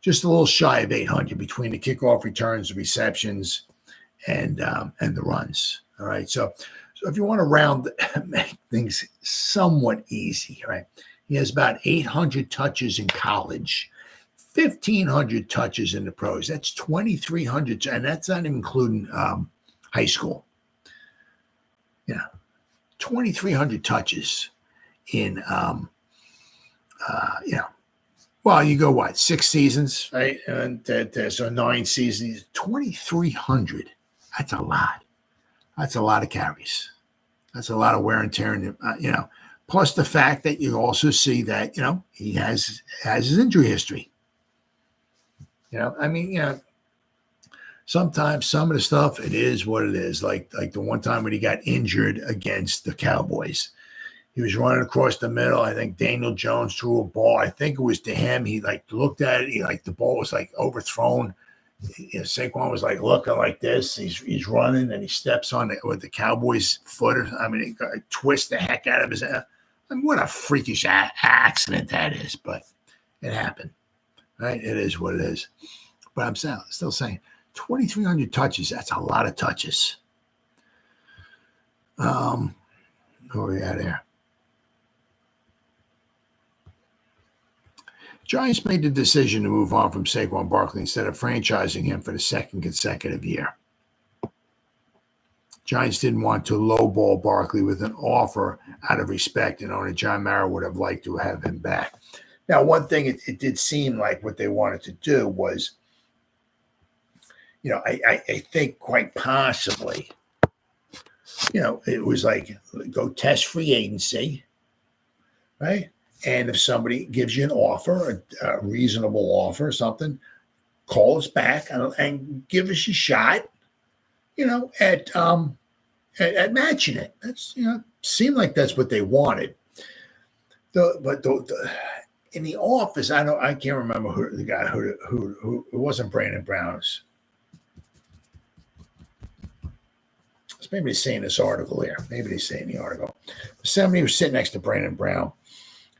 S1: Just a little shy of 800 between the kickoff returns, the receptions, and the runs. All right. So if you want to make things somewhat easy, right? He has about 800 touches in college, 1,500 touches in the pros. That's 2,300, and that's not even including high school. 2,300 touches in, well, you go what, 6 seasons, right? And so 9 seasons, 2,300. That's a lot. That's a lot of carries. That's a lot of wear and tear, and plus the fact that you also see that he has his injury history. Sometimes some of the stuff, it is what it is. Like the one time when he got injured against the Cowboys, he was running across the middle. I think Daniel Jones threw a ball. I think it was to him. He looked at it. The ball was overthrown. Saquon was looking like this. He's running and he steps on it with the Cowboys' foot. He twists the heck out of his head. What a freakish accident that is, but it happened. Right? It is what it is. But I'm still saying 2,300 touches. That's a lot of touches. Where are we at here? Giants made the decision to move on from Saquon Barkley instead of franchising him for the 2nd consecutive year. Giants didn't want to lowball Barkley with an offer out of respect, and owner John Mara would have liked to have him back. Now, one thing it did seem like what they wanted to do was, I think quite possibly, it was go test free agency, right? And if somebody gives you an offer, a reasonable offer or something, call us back and give us a shot, at matching it. That's, seemed like that's what they wanted. But in the office, I can't remember who the guy who it wasn't Brandon Brown's. Maybe he's saying this article here. Maybe he's saying the article. Somebody was sitting next to Brandon Brown,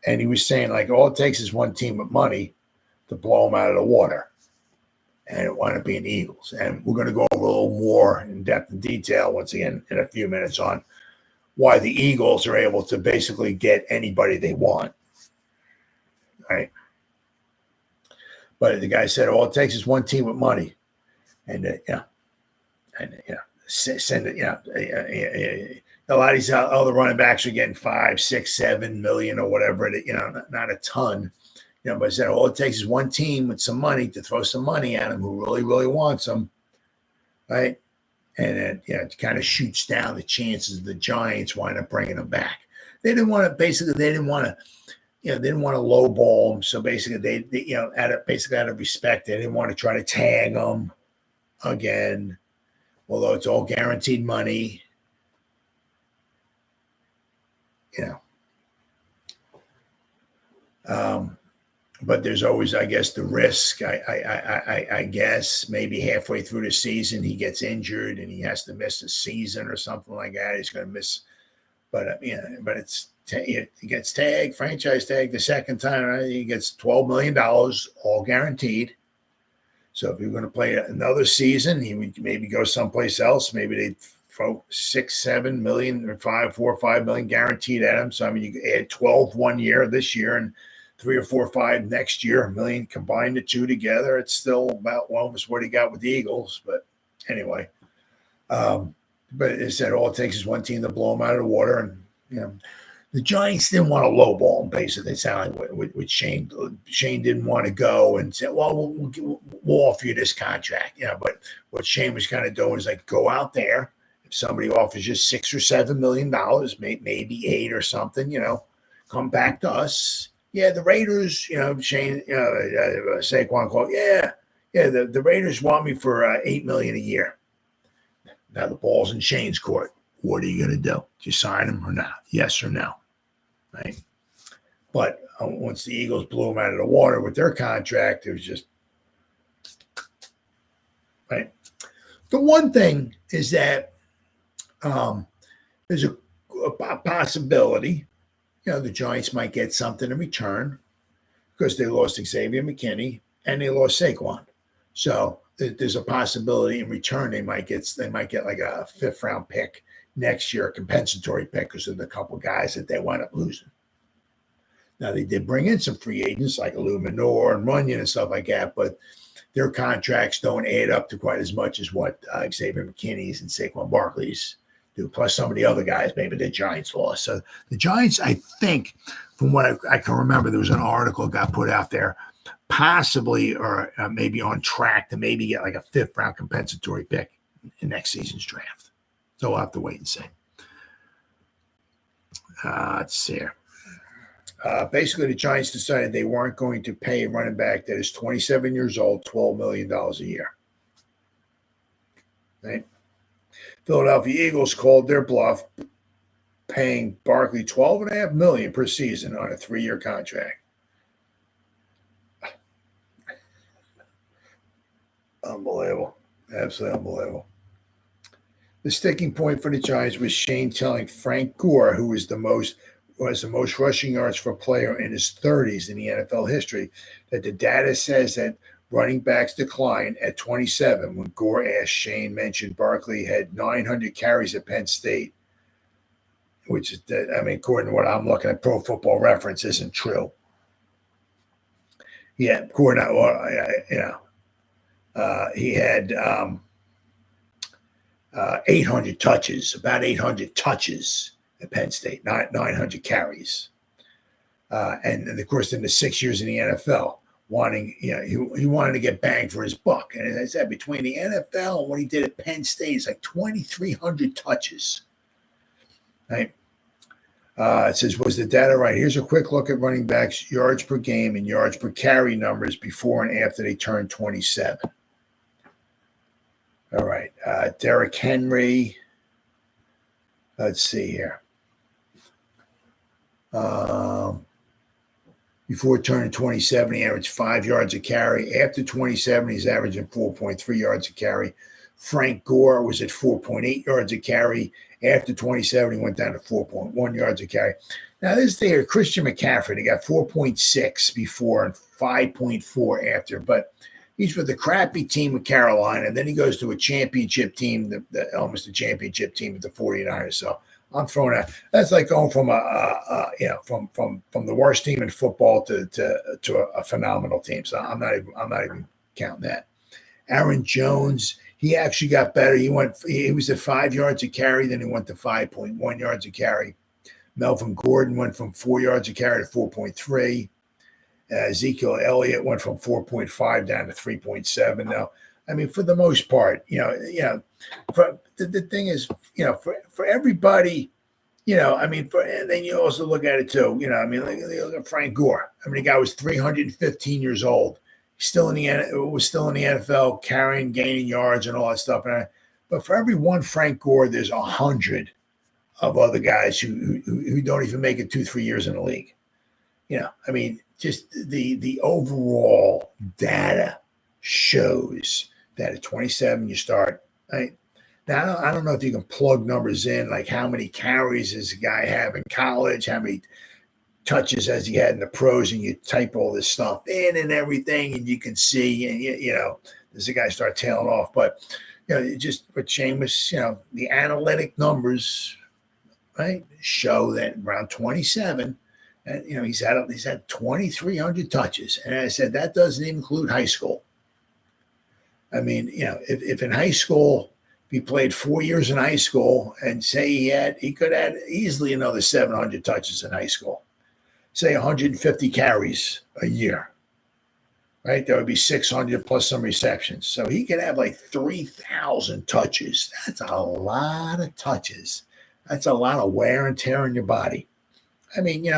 S1: and he was saying all it takes is one team with money to blow them out of the water, and it wound up being the Eagles. And we're going to go over a little more in depth and detail once again in a few minutes on why the Eagles are able to basically get anybody they want. Right. But the guy said, all it takes is one team with money. And, send it, a lot of these other running backs are getting 5, 6, 7 million or whatever, not a ton. But I said, all it takes is one team with some money to throw some money at them who really, really wants them. right? And then, it kind of shoots down the chances of the Giants wind up bringing him back. They didn't want to they didn't want to lowball him. So basically, they out of respect, they didn't want to try to tag him again, although it's all guaranteed money. But there's always, I guess, the risk. I guess maybe halfway through the season he gets injured and he has to miss a season or something like that. He's going to miss, but he gets tagged, franchise tagged the second time. Right? He gets $12 million, all guaranteed. So if you're going to play another season, he would maybe go someplace else. Maybe they throw 6, 7 million or 4 or 5 million guaranteed at him. So I mean, you add 12 1 year this year and 3 or 4 or 5 next year, $1 million, combine the two together. It's still about almost what he got with the Eagles. But anyway, but it said all it takes is one team to blow him out of the water. And, the Giants didn't want to lowball him, basically. It sounded like with Shane. Shane didn't want to go and say, well, we'll offer you this contract. But what Shane was kind of doing is like, go out there. If somebody offers you $6 or $7 million, maybe 8 or something, come back to us. Yeah, the Raiders, Shane, Saquon called. Yeah, the Raiders want me for $8 million a year. Now the ball's in Shane's court. What are you going to do? Do you sign him or not? Yes or no? Right. But once the Eagles blew him out of the water with their contract, it was just right. The one thing is that there's a possibility, the Giants might get something in return because they lost Xavier McKinney and they lost Saquon. So there's a possibility in return they might get like a 5th round pick next year, a compensatory pick because of the couple guys that they wound up losing. Now, they did bring in some free agents like Illuminor and Runyon and stuff like that, but their contracts don't add up to quite as much as what Xavier McKinney's and Saquon Barkley's do, plus some of the other guys maybe the Giants lost. So the Giants, I think, from what I can remember, there was an article got put out there, possibly or maybe on track to maybe get like a 5th round compensatory pick in next season's draft. So we'll have to wait and see. Let's see here. Basically, the Giants decided they weren't going to pay a running back that is 27 years old $12 million a year. Right? Philadelphia Eagles called their bluff, paying Barkley $12.5 million per season on a 3-year contract. Unbelievable. Absolutely unbelievable. The sticking point for the Giants was Shane telling Frank Gore, who was the most rushing yards for a player in his 30s in the NFL history, that the data says that running backs decline at 27. When Gore asked, Shane mentioned Barkley had 900 carries at Penn State, which is, according to what I'm looking at, Pro Football Reference, isn't true. Yeah, Gore, he had 800 touches, about 800 touches at Penn State, not 900 carries. And of course, in the 6 years in the NFL, he wanted to get bang for his buck. And as I said, between the NFL and what he did at Penn State, it's like 2,300 touches. Right? It says, was the data right? Here's a quick look at running backs' yards per game and yards per carry numbers before and after they turned 27. All right. Derrick Henry. Let's see here. Before turning 27, he averaged 5 yards a carry. After 27, he's averaging 4.3 yards a carry. Frank Gore was at 4.8 yards a carry. After 27, he went down to 4.1 yards a carry. Now, this there, Christian McCaffrey, he got 4.6 before and 5.4 after, but he's with the crappy team with Carolina, and then he goes to a championship team, almost a championship team with the 49ers. So I'm throwing out. That's like going from from the worst team in football to a phenomenal team. So I'm not even counting that. Aaron Jones, he actually got better. He was at 5 yards a carry, then he went to 5.1 yards a carry. Melvin Gordon went from 4 yards a carry to 4.3. Ezekiel Elliott went from 4.5 down to 3.7. Now, I mean, for the most part, for the thing is, for everybody, I mean, and then you also look at it too, I mean, look at Frank Gore. I mean, the guy was 315 years old. Was still in the NFL, carrying, gaining yards and all that stuff. But for every one Frank Gore, there's 100 of other guys who don't even make it 2-3 years in the league. I mean, just the overall data shows that at 27 you start. Right? Now, I don't know if you can plug numbers in, like how many carries does a guy have in college, how many touches as he had in the pros, and you type all this stuff in and everything, and you can see, and does the guy start tailing off? But just what Seamus, the analytic numbers, right, show that around 27, and he's had 2,300 touches, and I said that doesn't even include high school. I mean, if in high school, if he played 4 years in high school, and say he could add easily another 700 touches in high school. Say 150 carries a year, right? That would be 600 plus some receptions. So he could have like 3,000 touches. That's a lot of touches. That's a lot of wear and tear in your body. I mean,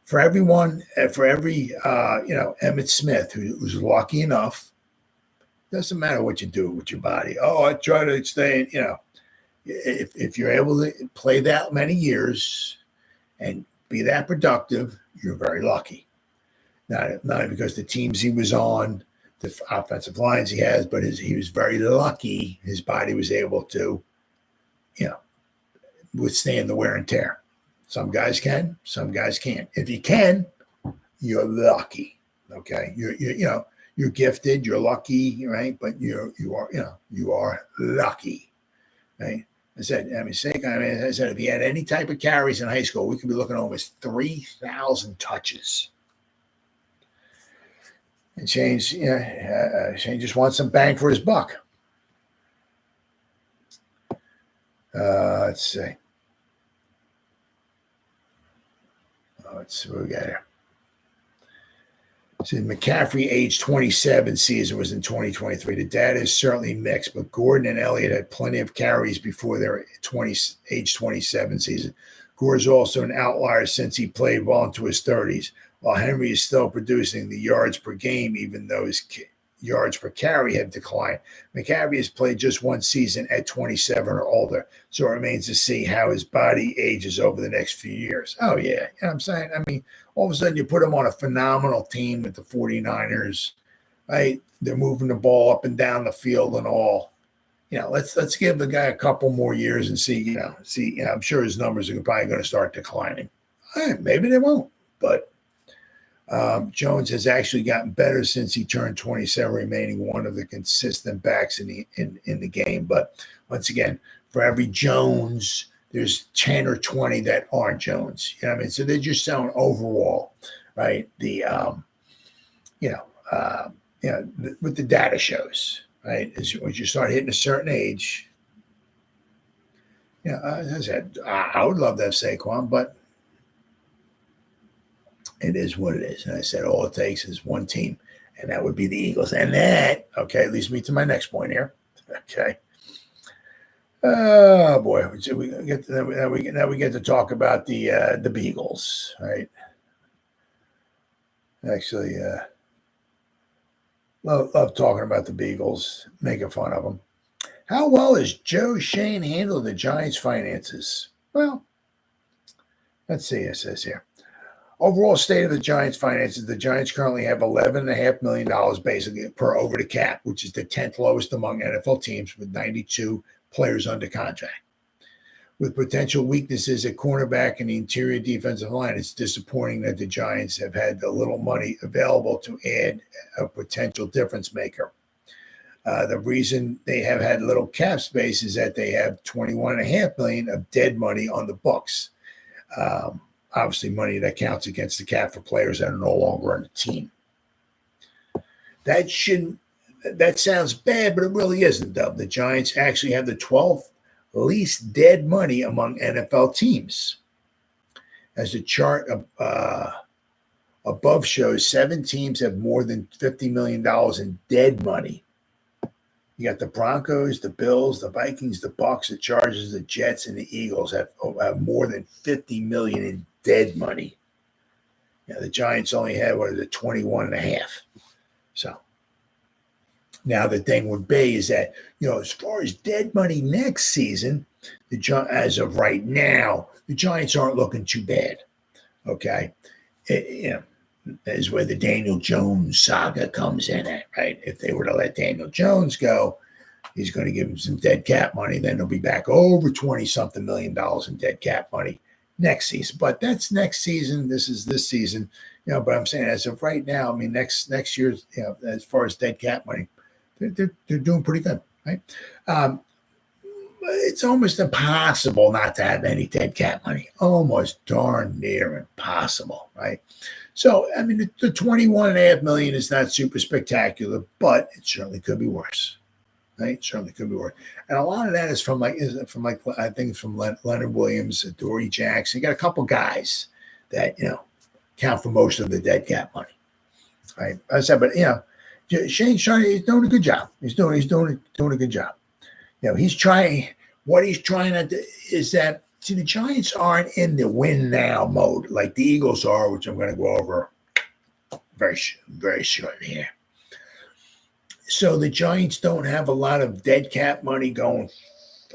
S1: for everyone, for every, Emmitt Smith, who's lucky enough, doesn't matter what you do with your body. Oh, I try to stay, if you're able to play that many years and be that productive, you're very lucky. Not because the teams he was on, the offensive lines he has, but he was very lucky. His body was able to, withstand the wear and tear. Some guys can, some guys can't. If you can, you're lucky. Okay, you're gifted, you're lucky, right? But you are lucky, right? I said, if he had any type of carries in high school, we could be looking at almost 3,000 touches. And Shane just wants some bang for his buck. Let's see. Let's see what we got here. So
S2: McCaffrey, age 27 season was in 2023. The data is certainly mixed, but Gordon and Elliott had plenty of carries before their age 27 season. Gore is also an outlier since he played well into his 30s, while Henry is still producing the yards per game, even though his yards per carry have declined. McCaffrey has played just one season at 27 or older, so it remains to see how his body ages over the next few years. Oh, yeah. You know what I'm saying? I mean, all of a sudden you put him on a phenomenal team with the 49ers, right? They're moving the ball up and down the field and all. Let's give the guy a couple more years and see, I'm sure his numbers are probably going to start declining. Maybe they won't, but Jones has actually gotten better since he turned 27, remaining one of the consistent backs in the game. But once again, for every Jones, there's 10 or 20 that aren't Jones. You know what I mean? So they're just showing overall, right? What the data shows, right? Is once you start hitting a certain age, as I said, I would love to have Saquon, but it is what it is. And I said, all it takes is one team, and that would be the Eagles. And that, leads me to my next point here. Okay. Oh boy, now we get to talk about the Beagles, right? Actually, love talking about the Beagles, making fun of them. How well has Joe Schoen handled the Giants' finances? Well, let's see. It says here. Overall state of the Giants' finances, the Giants currently have $11.5 million basically per over the cap, which is the 10th lowest among NFL teams with 92 players under contract. With potential weaknesses at cornerback and the interior defensive line, it's disappointing that the Giants have had the little money available to add a potential difference maker. The reason they have had little cap space is that they have $21.5 million of dead money on the books. Obviously, money that counts against the cap for players that are no longer on the team. That sounds bad, but it really isn't, though. The Giants actually have the 12th least dead money among NFL teams. As the chart above shows, 7 teams have more than $50 million in dead money. You got the Broncos, the Bills, the Vikings, the Bucks, the Chargers, the Jets, and the Eagles have more than $50 million in dead money. The Giants only had 21 and a half. So now the thing would be is that, as far as dead money next season, as of right now, the Giants aren't looking too bad. Okay. That is where the Daniel Jones saga comes in at, right? If they were to let Daniel Jones go, he's going to give him some dead cap money. Then he'll be back over 20-something million dollars in dead cap money next season. But that's next season. This is this season. But I'm saying as of right now, I mean, next year, as far as dead cap money, they're doing pretty good, right? It's almost impossible not to have any dead cap money. Almost darn near impossible, right? So, I mean, the $21.5 million is not super spectacular, but it certainly could be worse, right? It certainly could be worse. And a lot of that is from I think from Leonard Williams, Adoree Jackson. You got a couple guys that, count for most of the dead cap money, right? I said, but, Shane Sharp is doing a good job. He's doing a good job. He's trying. What he's trying to do is that, see, the Giants aren't in the win now mode like the Eagles are, which I'm going to go over very, very shortly here. So the Giants don't have a lot of dead cap money going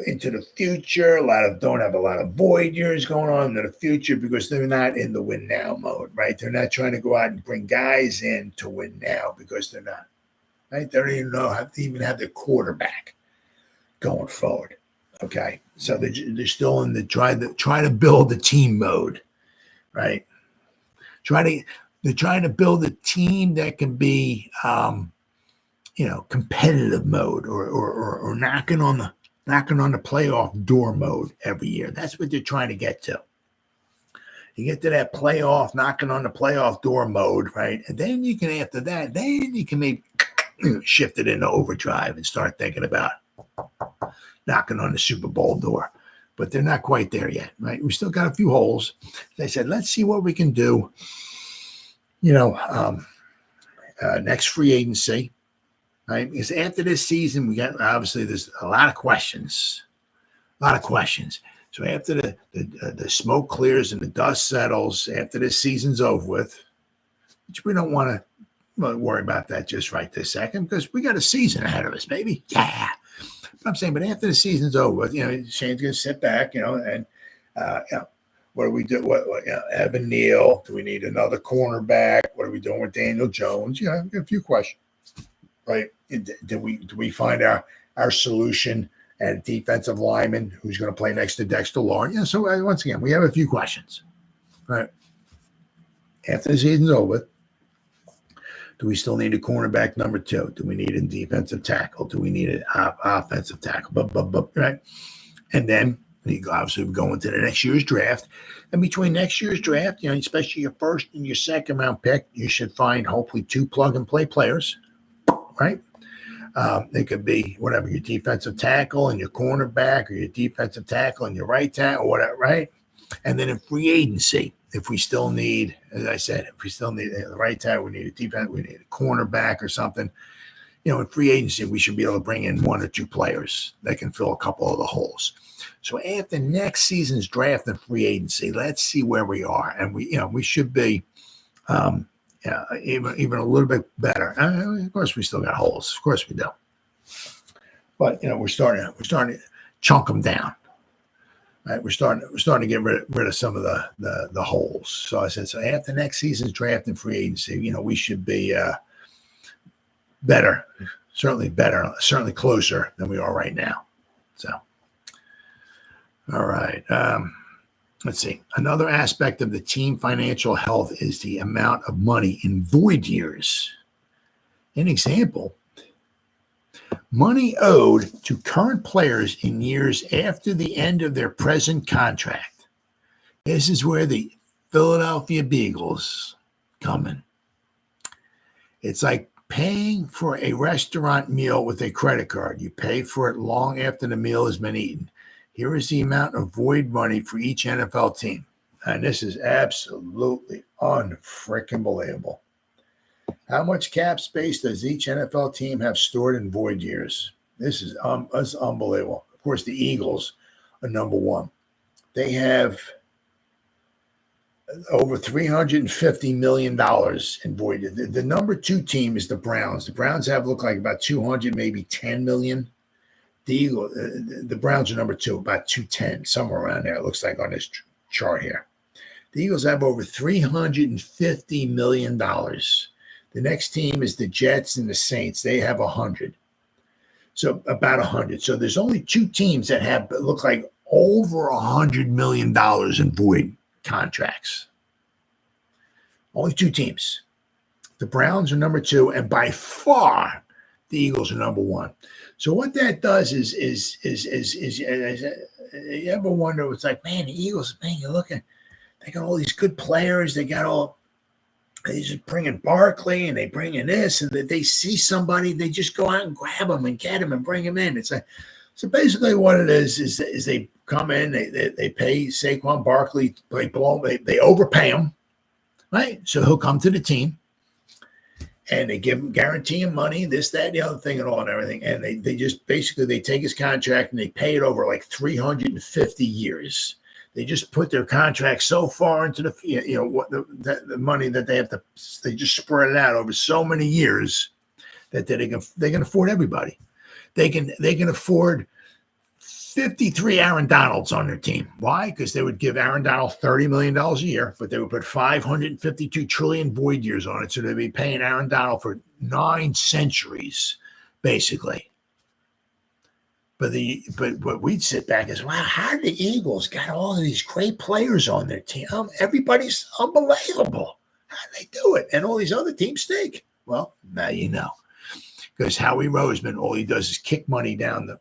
S2: into the future. Don't have a lot of void years going on into the future because they're not in the win now mode, right? They're not trying to go out and bring guys in to win now because they're not, right? They don't even know how to even have their quarterback going forward. Okay, so they're still in the try to build the team mode, right? They're trying to build a team that can be, competitive mode or knocking on the playoff door mode every year. That's what they're trying to get to. You get to that playoff, knocking on the playoff door mode, right? And then you can, after that, then you can maybe shift it into overdrive and start thinking about knocking on the Super Bowl door, but they're not quite there yet, right? We still got a few holes. They said, let's see what we can do, next free agency, right? Because after this season, we got, obviously, there's a lot of questions. So after the smoke clears and the dust settles, after this season's over with, which we don't want to worry about that just right this second, because we got a season ahead of us, baby. Yeah. I'm saying, but after the season's over, Shane's going to sit back, and what do we do? What Evan Neal? Do we need another cornerback? What are we doing with Daniel Jones? A few questions, right? Do we find our solution at defensive lineman who's going to play next to Dexter Lawrence? So once again, we have a few questions, right? After the season's over, do we still need a cornerback number 2? Do we need a defensive tackle? Do we need an offensive tackle? Right? And then you obviously go into the next year's draft. And between next year's draft, especially your first and your second round pick, you should find hopefully 2 plug-and-play players, right? It could be whatever, your defensive tackle and your cornerback, or your defensive tackle and your right tackle, or whatever, right? And then in free agency, if we still need, as I said, the right tackle, we need a defense, we need a cornerback or something. In free agency, we should be able to bring in 1 or 2 players that can fill a couple of the holes. So after next season's draft and free agency, let's see where we are, and we should be even a little bit better. Of course, we still got holes. Of course, we do. But we're starting to chunk them down. Right, we're starting to get rid of some of the holes. So I said, so after next season's draft and free agency, we should be better, certainly closer than we are right now. So, all right. Let's see. Another aspect of the team financial health is the amount of money in void years. An example, money owed to current players in years after the end of their present contract. This is where the Philadelphia Beagles come in. It's like paying for a restaurant meal with a credit card. You pay for it long after the meal has been eaten. Here is the amount of void money for each NFL team. And this is absolutely unfreaking believable. How much cap space does each NFL team have stored in void years? This is it's unbelievable. Of course, the Eagles are number one. They have over $350 million in void. The number two team is the Browns. The Browns look like about 200, maybe 10 million. The Browns are number two, about 210, somewhere around there. It looks like on this chart here. The Eagles have over $350 million. The next team is the Jets and the Saints. They have 100. So about 100. So there's only two teams that look like over $100 million in void contracts. Only two teams. The Browns are number two, and by far the Eagles are number one. So what that does is you ever wonder? It's like, man, the Eagles, man, you're looking, they got all these good players. They just bring in Barkley and they bring in this, and they see somebody, they just go out and grab them and get them and bring them in. It's like, so basically what it is they come in, they pay Saquon Barkley, they overpay him, right? So he'll come to the team. And they guarantee him money, this, that, the other thing, and all and everything. And they just basically they take his contract and they pay it over like 350 years. They just put their contract so far into the money that they just spread it out over so many years that they can afford everybody. They can afford 53 Aaron Donalds on their team. Why? Because they would give Aaron Donald $30 million a year, but they would put 552 trillion void years on it. So they'd be paying Aaron Donald for 9 centuries, basically. But we'd sit back and say, wow, how did the Eagles got all of these great players on their team? Everybody's unbelievable. How do they do it? And all these other teams stink. Well, now you know. Because Howie Roseman, all he does is kick money down the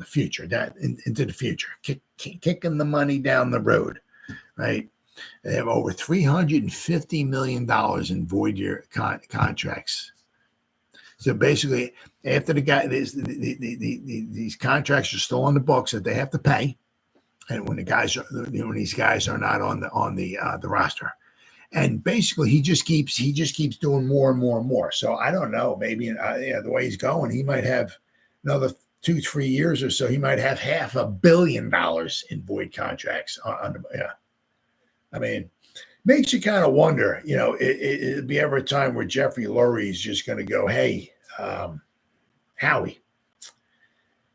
S2: future, into the future, kicking the money down the road, right? They have over $350 million in void year contracts. So basically, after the guy, these contracts are still on the books that they have to pay, and when these guys are not on the roster. And basically, he just keeps doing more and more and more. So I don't know. Maybe the way he's going, he might have another 2-3 years or so. He might have $500 million in void contracts. I mean, makes you kind of wonder. It'd be ever a time where Jeffrey Lurie is just going to go, "Hey, Howie,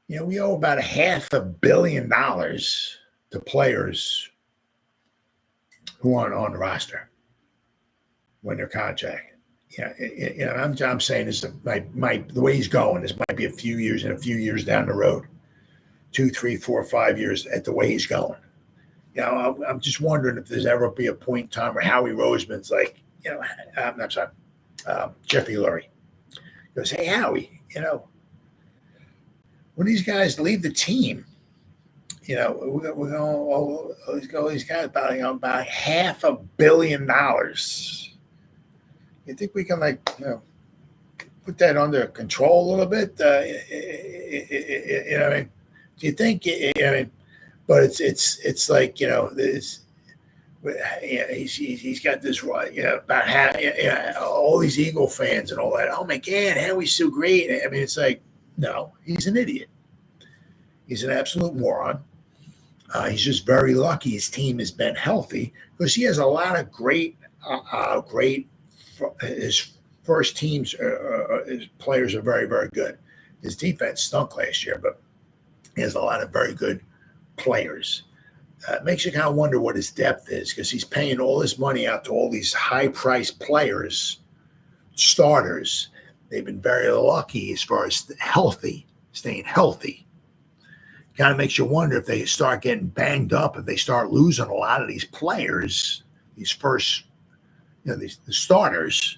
S2: we owe about $500 million to players who aren't on the roster." When their contract, I'm saying this the way he's going. This might be a few years down the road, 2, 3, 4, 5 years at the way he's going. I'm just wondering if there's ever be a point in time where Howie Roseman's like, I'm sorry, Jeffrey Lurie goes, "Hey Howie, when these guys leave the team, we're going to these guys about $500 million. You think we can put that under control a little bit? I mean, do you think? But it's like he's got this right. About how all these Eagle fans and all that. Oh my God, Howie's so great. I mean, it's like no, he's an idiot. He's an absolute moron. He's just very lucky his team has been healthy because he has a lot of great. His first teams, his players are very, very good. His defense stunk last year, but he has a lot of very good players. It makes you kind of wonder what his depth is because he's paying all this money out to all these high-priced players, starters. They've been very lucky as far as staying healthy. Kind of makes you wonder if they start getting banged up, if they start losing a lot of these players, these first the starters,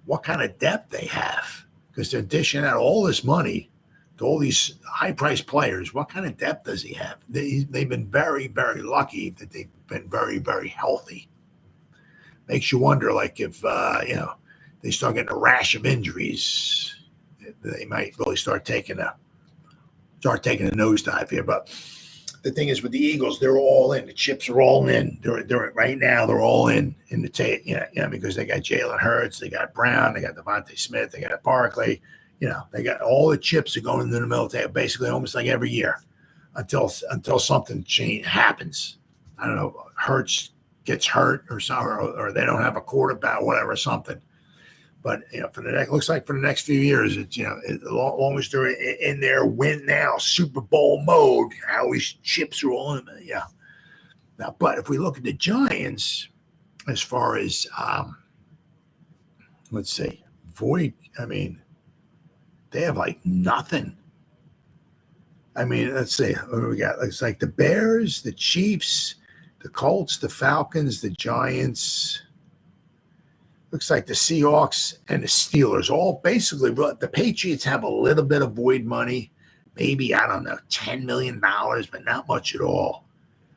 S2: what kind of depth they have, because they're dishing out all this money to all these high-priced players. What kind of depth does he have? They've been very, very lucky that they've been very, very healthy. Makes you wonder, if they start getting a rash of injuries, they might really start taking a nosedive here. But the thing is with the Eagles, they're all in. The chips are all in. They're right now. They're all in the because they got Jalen Hurts, they got Brown, they got DeVonta Smith, they got Barkley, They got all the chips are going into the military, basically almost like every year until something happens. I don't know, Hurts gets hurt or they don't have a quarterback, whatever, something. But looks like for the next few years, it's as long as they're in their win now Super Bowl mode, how these chips are all in it. Yeah. Now, but if we look at the Giants, as far as let's see, void. They have like nothing. Let's see. What do we got? It's like the Bears, the Chiefs, the Colts, the Falcons, the Giants. Looks like the Seahawks and the Steelers. All basically, the Patriots have a little bit of void money. Maybe, I don't know, $10 million, but not much at all.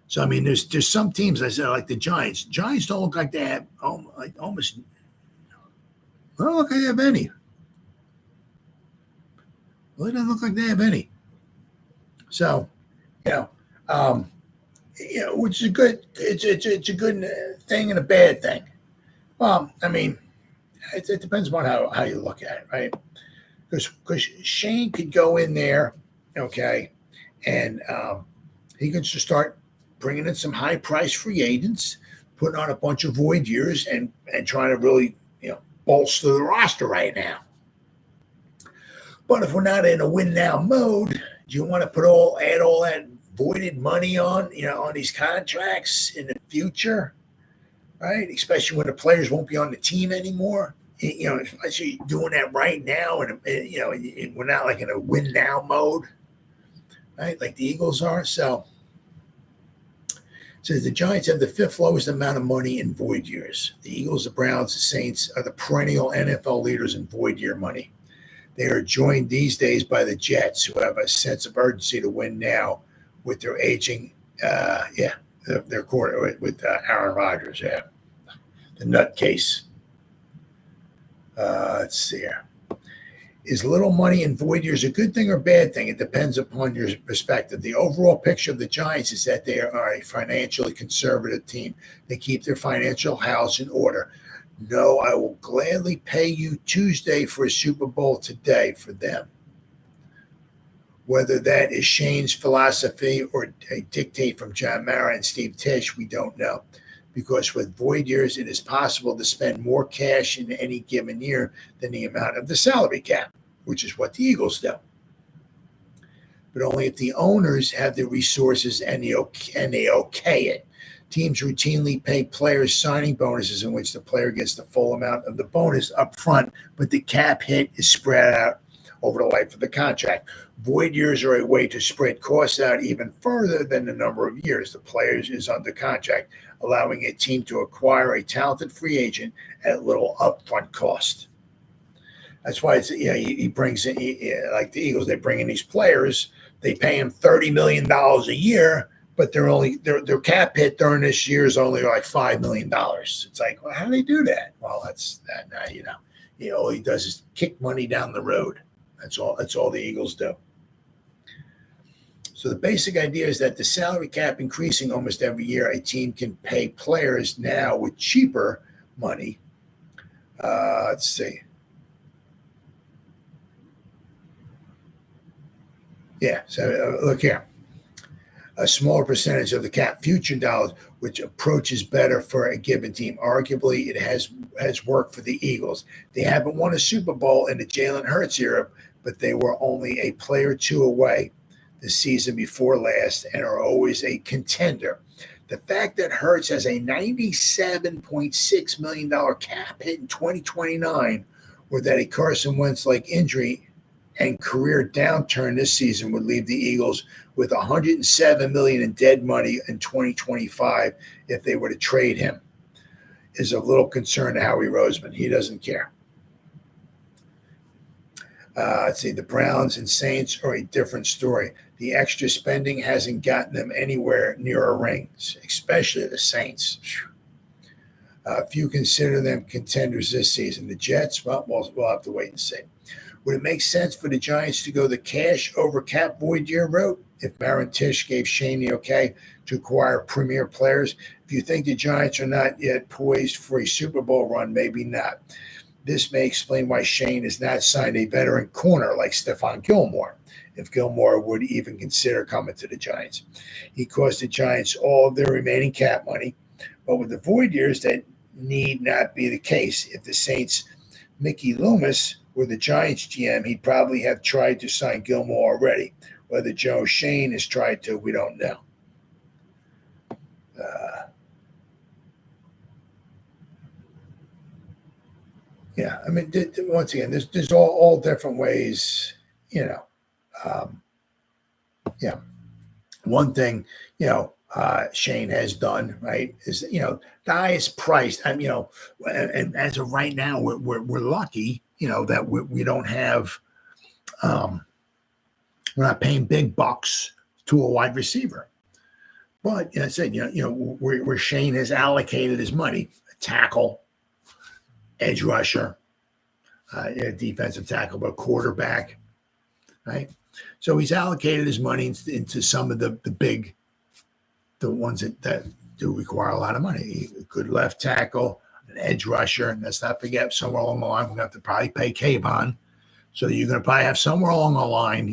S2: So, there's some teams, I said, like the Giants. Giants don't look like they have almost. They don't look like they have any. Well, it doesn't look like they have any. So, which is good. It's a good thing and a bad thing. Well, it depends upon how you look at it, right? Because Shane could go in there, okay, and he could just start bringing in some high-priced free agents, putting on a bunch of void years, and trying to really, bolster the roster right now. But if we're not in a win-now mode, do you want to add all that voided money on, on these contracts in the future, right? Especially when the players won't be on the team anymore. Especially doing that right now, and we're not like in a win-now mode, right? Like the Eagles are. So the Giants have the 5th lowest amount of money in void years. The Eagles, the Browns, the Saints are the perennial NFL leaders in void year money. They are joined these days by the Jets, who have a sense of urgency to win now with their aging, their quarter with Aaron Rodgers, the nutcase. Let's see here. Is little money in void years a good thing or bad thing? It depends upon your perspective. The overall picture of the Giants is that they are a financially conservative team. They keep their financial house in order. No, I will gladly pay you Tuesday for a Super Bowl today for them. Whether that is Shane's philosophy or a dictate from John Mara and Steve Tisch, we don't know. Because with void years, it is possible to spend more cash in any given year than the amount of the salary cap, which is what the Eagles do. But only if the owners have the resources and they okay it. Teams routinely pay players signing bonuses in which the player gets the full amount of the bonus up front, but the cap hit is spread out over the life of the contract. Void years are a way to spread costs out even further than the number of years the player is under contract, allowing a team to acquire a talented free agent at little upfront cost. That's why he brings in, like the Eagles, they bring in these players, they pay them $30 million a year, but their cap hit during this year is only like $5 million. It's like, well, how do they do that? Well, that's that. All he does is kick money down the road. That's all the Eagles do. So the basic idea is that the salary cap increasing almost every year, a team can pay players now with cheaper money. Let's see. Yeah, so look here. A smaller percentage of the cap future dollars, which approaches better for a given team. Arguably, it has worked for the Eagles. They haven't won a Super Bowl in the Jalen Hurts era, but they were only a player or two away the season before last and are always a contender. The fact that Hurts has a $97.6 million cap hit in 2029, or that a Carson Wentz-like injury and career downturn this season would leave the Eagles with $107 million in dead money in 2025 if they were to trade him, is of little concern to Howie Roseman. He doesn't care. Let's see, the Browns and Saints are a different story. The extra spending hasn't gotten them anywhere near a ring, especially the Saints. Few consider them contenders this season. The Jets, well, we'll have to wait and see. Would it make sense for the Giants to go the cash over cap void year route if Mara and Tisch gave Shane the okay to acquire premier players? If you think the Giants are not yet poised for a Super Bowl run, maybe not. This may explain why Schoen has not signed a veteran corner like Stephon Gilmore, if Gilmore would even consider coming to the Giants. He cost the Giants all of their remaining cap money, but with the void years, that need not be the case. If the Saints' Mickey Loomis were the Giants GM, he'd probably have tried to sign Gilmore already. Whether Joe Schoen has tried to, we don't know. Yeah, I mean, once again, there's all different ways, yeah. One thing, Schoen has done, right, is, the highest priced, and as of right now, we're lucky, that we don't have, we're not paying big bucks to a wide receiver. But I said, where Schoen has allocated his money, tackle, edge rusher, defensive tackle, but quarterback, right? So he's allocated his money into some of the ones that do require a lot of money. A good left tackle, an edge rusher, and let's not forget, somewhere along the line, we're going to have to probably pay Kayvon. So you're going to probably have somewhere along the line,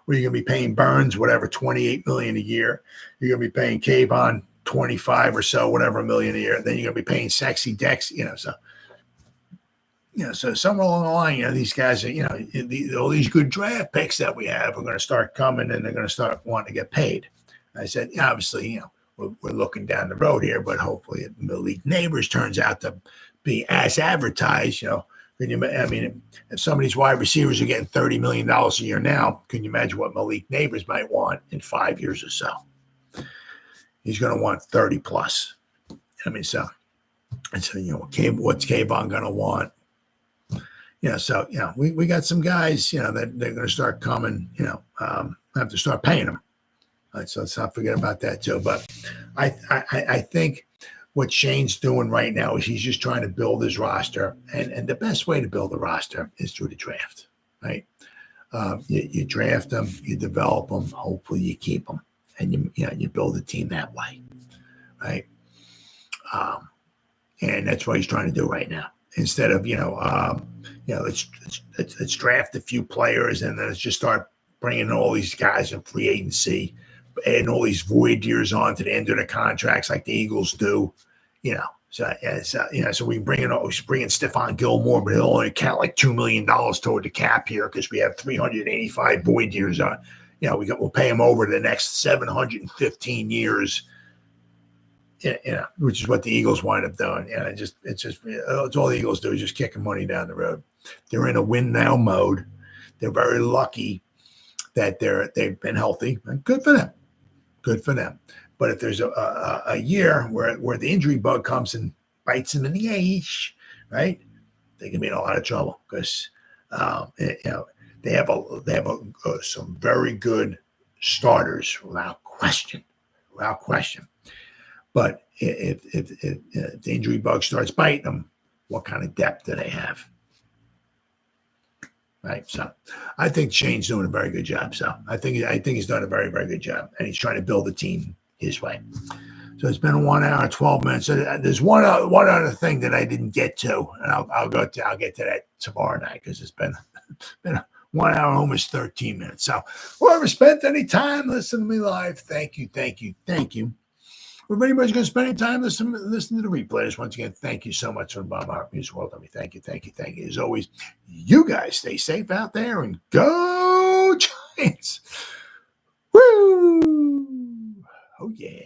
S2: where you're going to be paying Burns, whatever, $28 million a year. You're going to be paying Kayvon 25 or so, whatever, million a year. Then you're going to be paying Sexy Dex, so. So somewhere along the line, these guys are, all these good draft picks that we have are going to start coming, and they're going to start wanting to get paid. I said, obviously, we're looking down the road here, but hopefully Malik Neighbors turns out to be as advertised. If some of these wide receivers are getting $30 million a year now, can you imagine what Malik Neighbors might want in 5 years or so? He's going to want 30 plus. What's Kayvon going to want? We got some guys, that they're going to start coming, have to start paying them. So let's not forget about that too. But I think what Shane's doing right now is he's just trying to build his roster. And the best way to build a roster is through the draft, right? You draft them, you develop them, hopefully you keep them, and you build a team that way, right? And that's what he's trying to do right now. Instead of, let's draft a few players and then let's just start bringing all these guys in free agency, adding all these void years on to the end of the contracts like the Eagles do, So we bring in Stephon Gilmore, but he'll only count like $2 million toward the cap here because we have 385 void years on. We'll pay him over the next 715 years. Which is what the Eagles wind up doing. It's all the Eagles do is just kicking money down the road. They're in a win now mode. They're very lucky that they've been healthy, and good for them. Good for them. But if there's a year where the injury bug comes and bites them in the ass, right, they can be in a lot of trouble because they have some very good starters without question. But if the injury bug starts biting them, what kind of depth do they have? Right. So I think Shane's doing a very good job. So I think he's done a very, very good job, and he's trying to build a team his way. So it's been 1 hour, 12 minutes. So there's one other thing that I didn't get to, and I'll get to that tomorrow night because it's been 1 hour, almost 13 minutes. So whoever spent any time listening to me live, thank you. If anybody's going to spend any time listening to the replays, once again, thank you so much from the bottom of our music world. Thank you. As always, you guys stay safe out there and go Giants. Woo! Oh, yeah.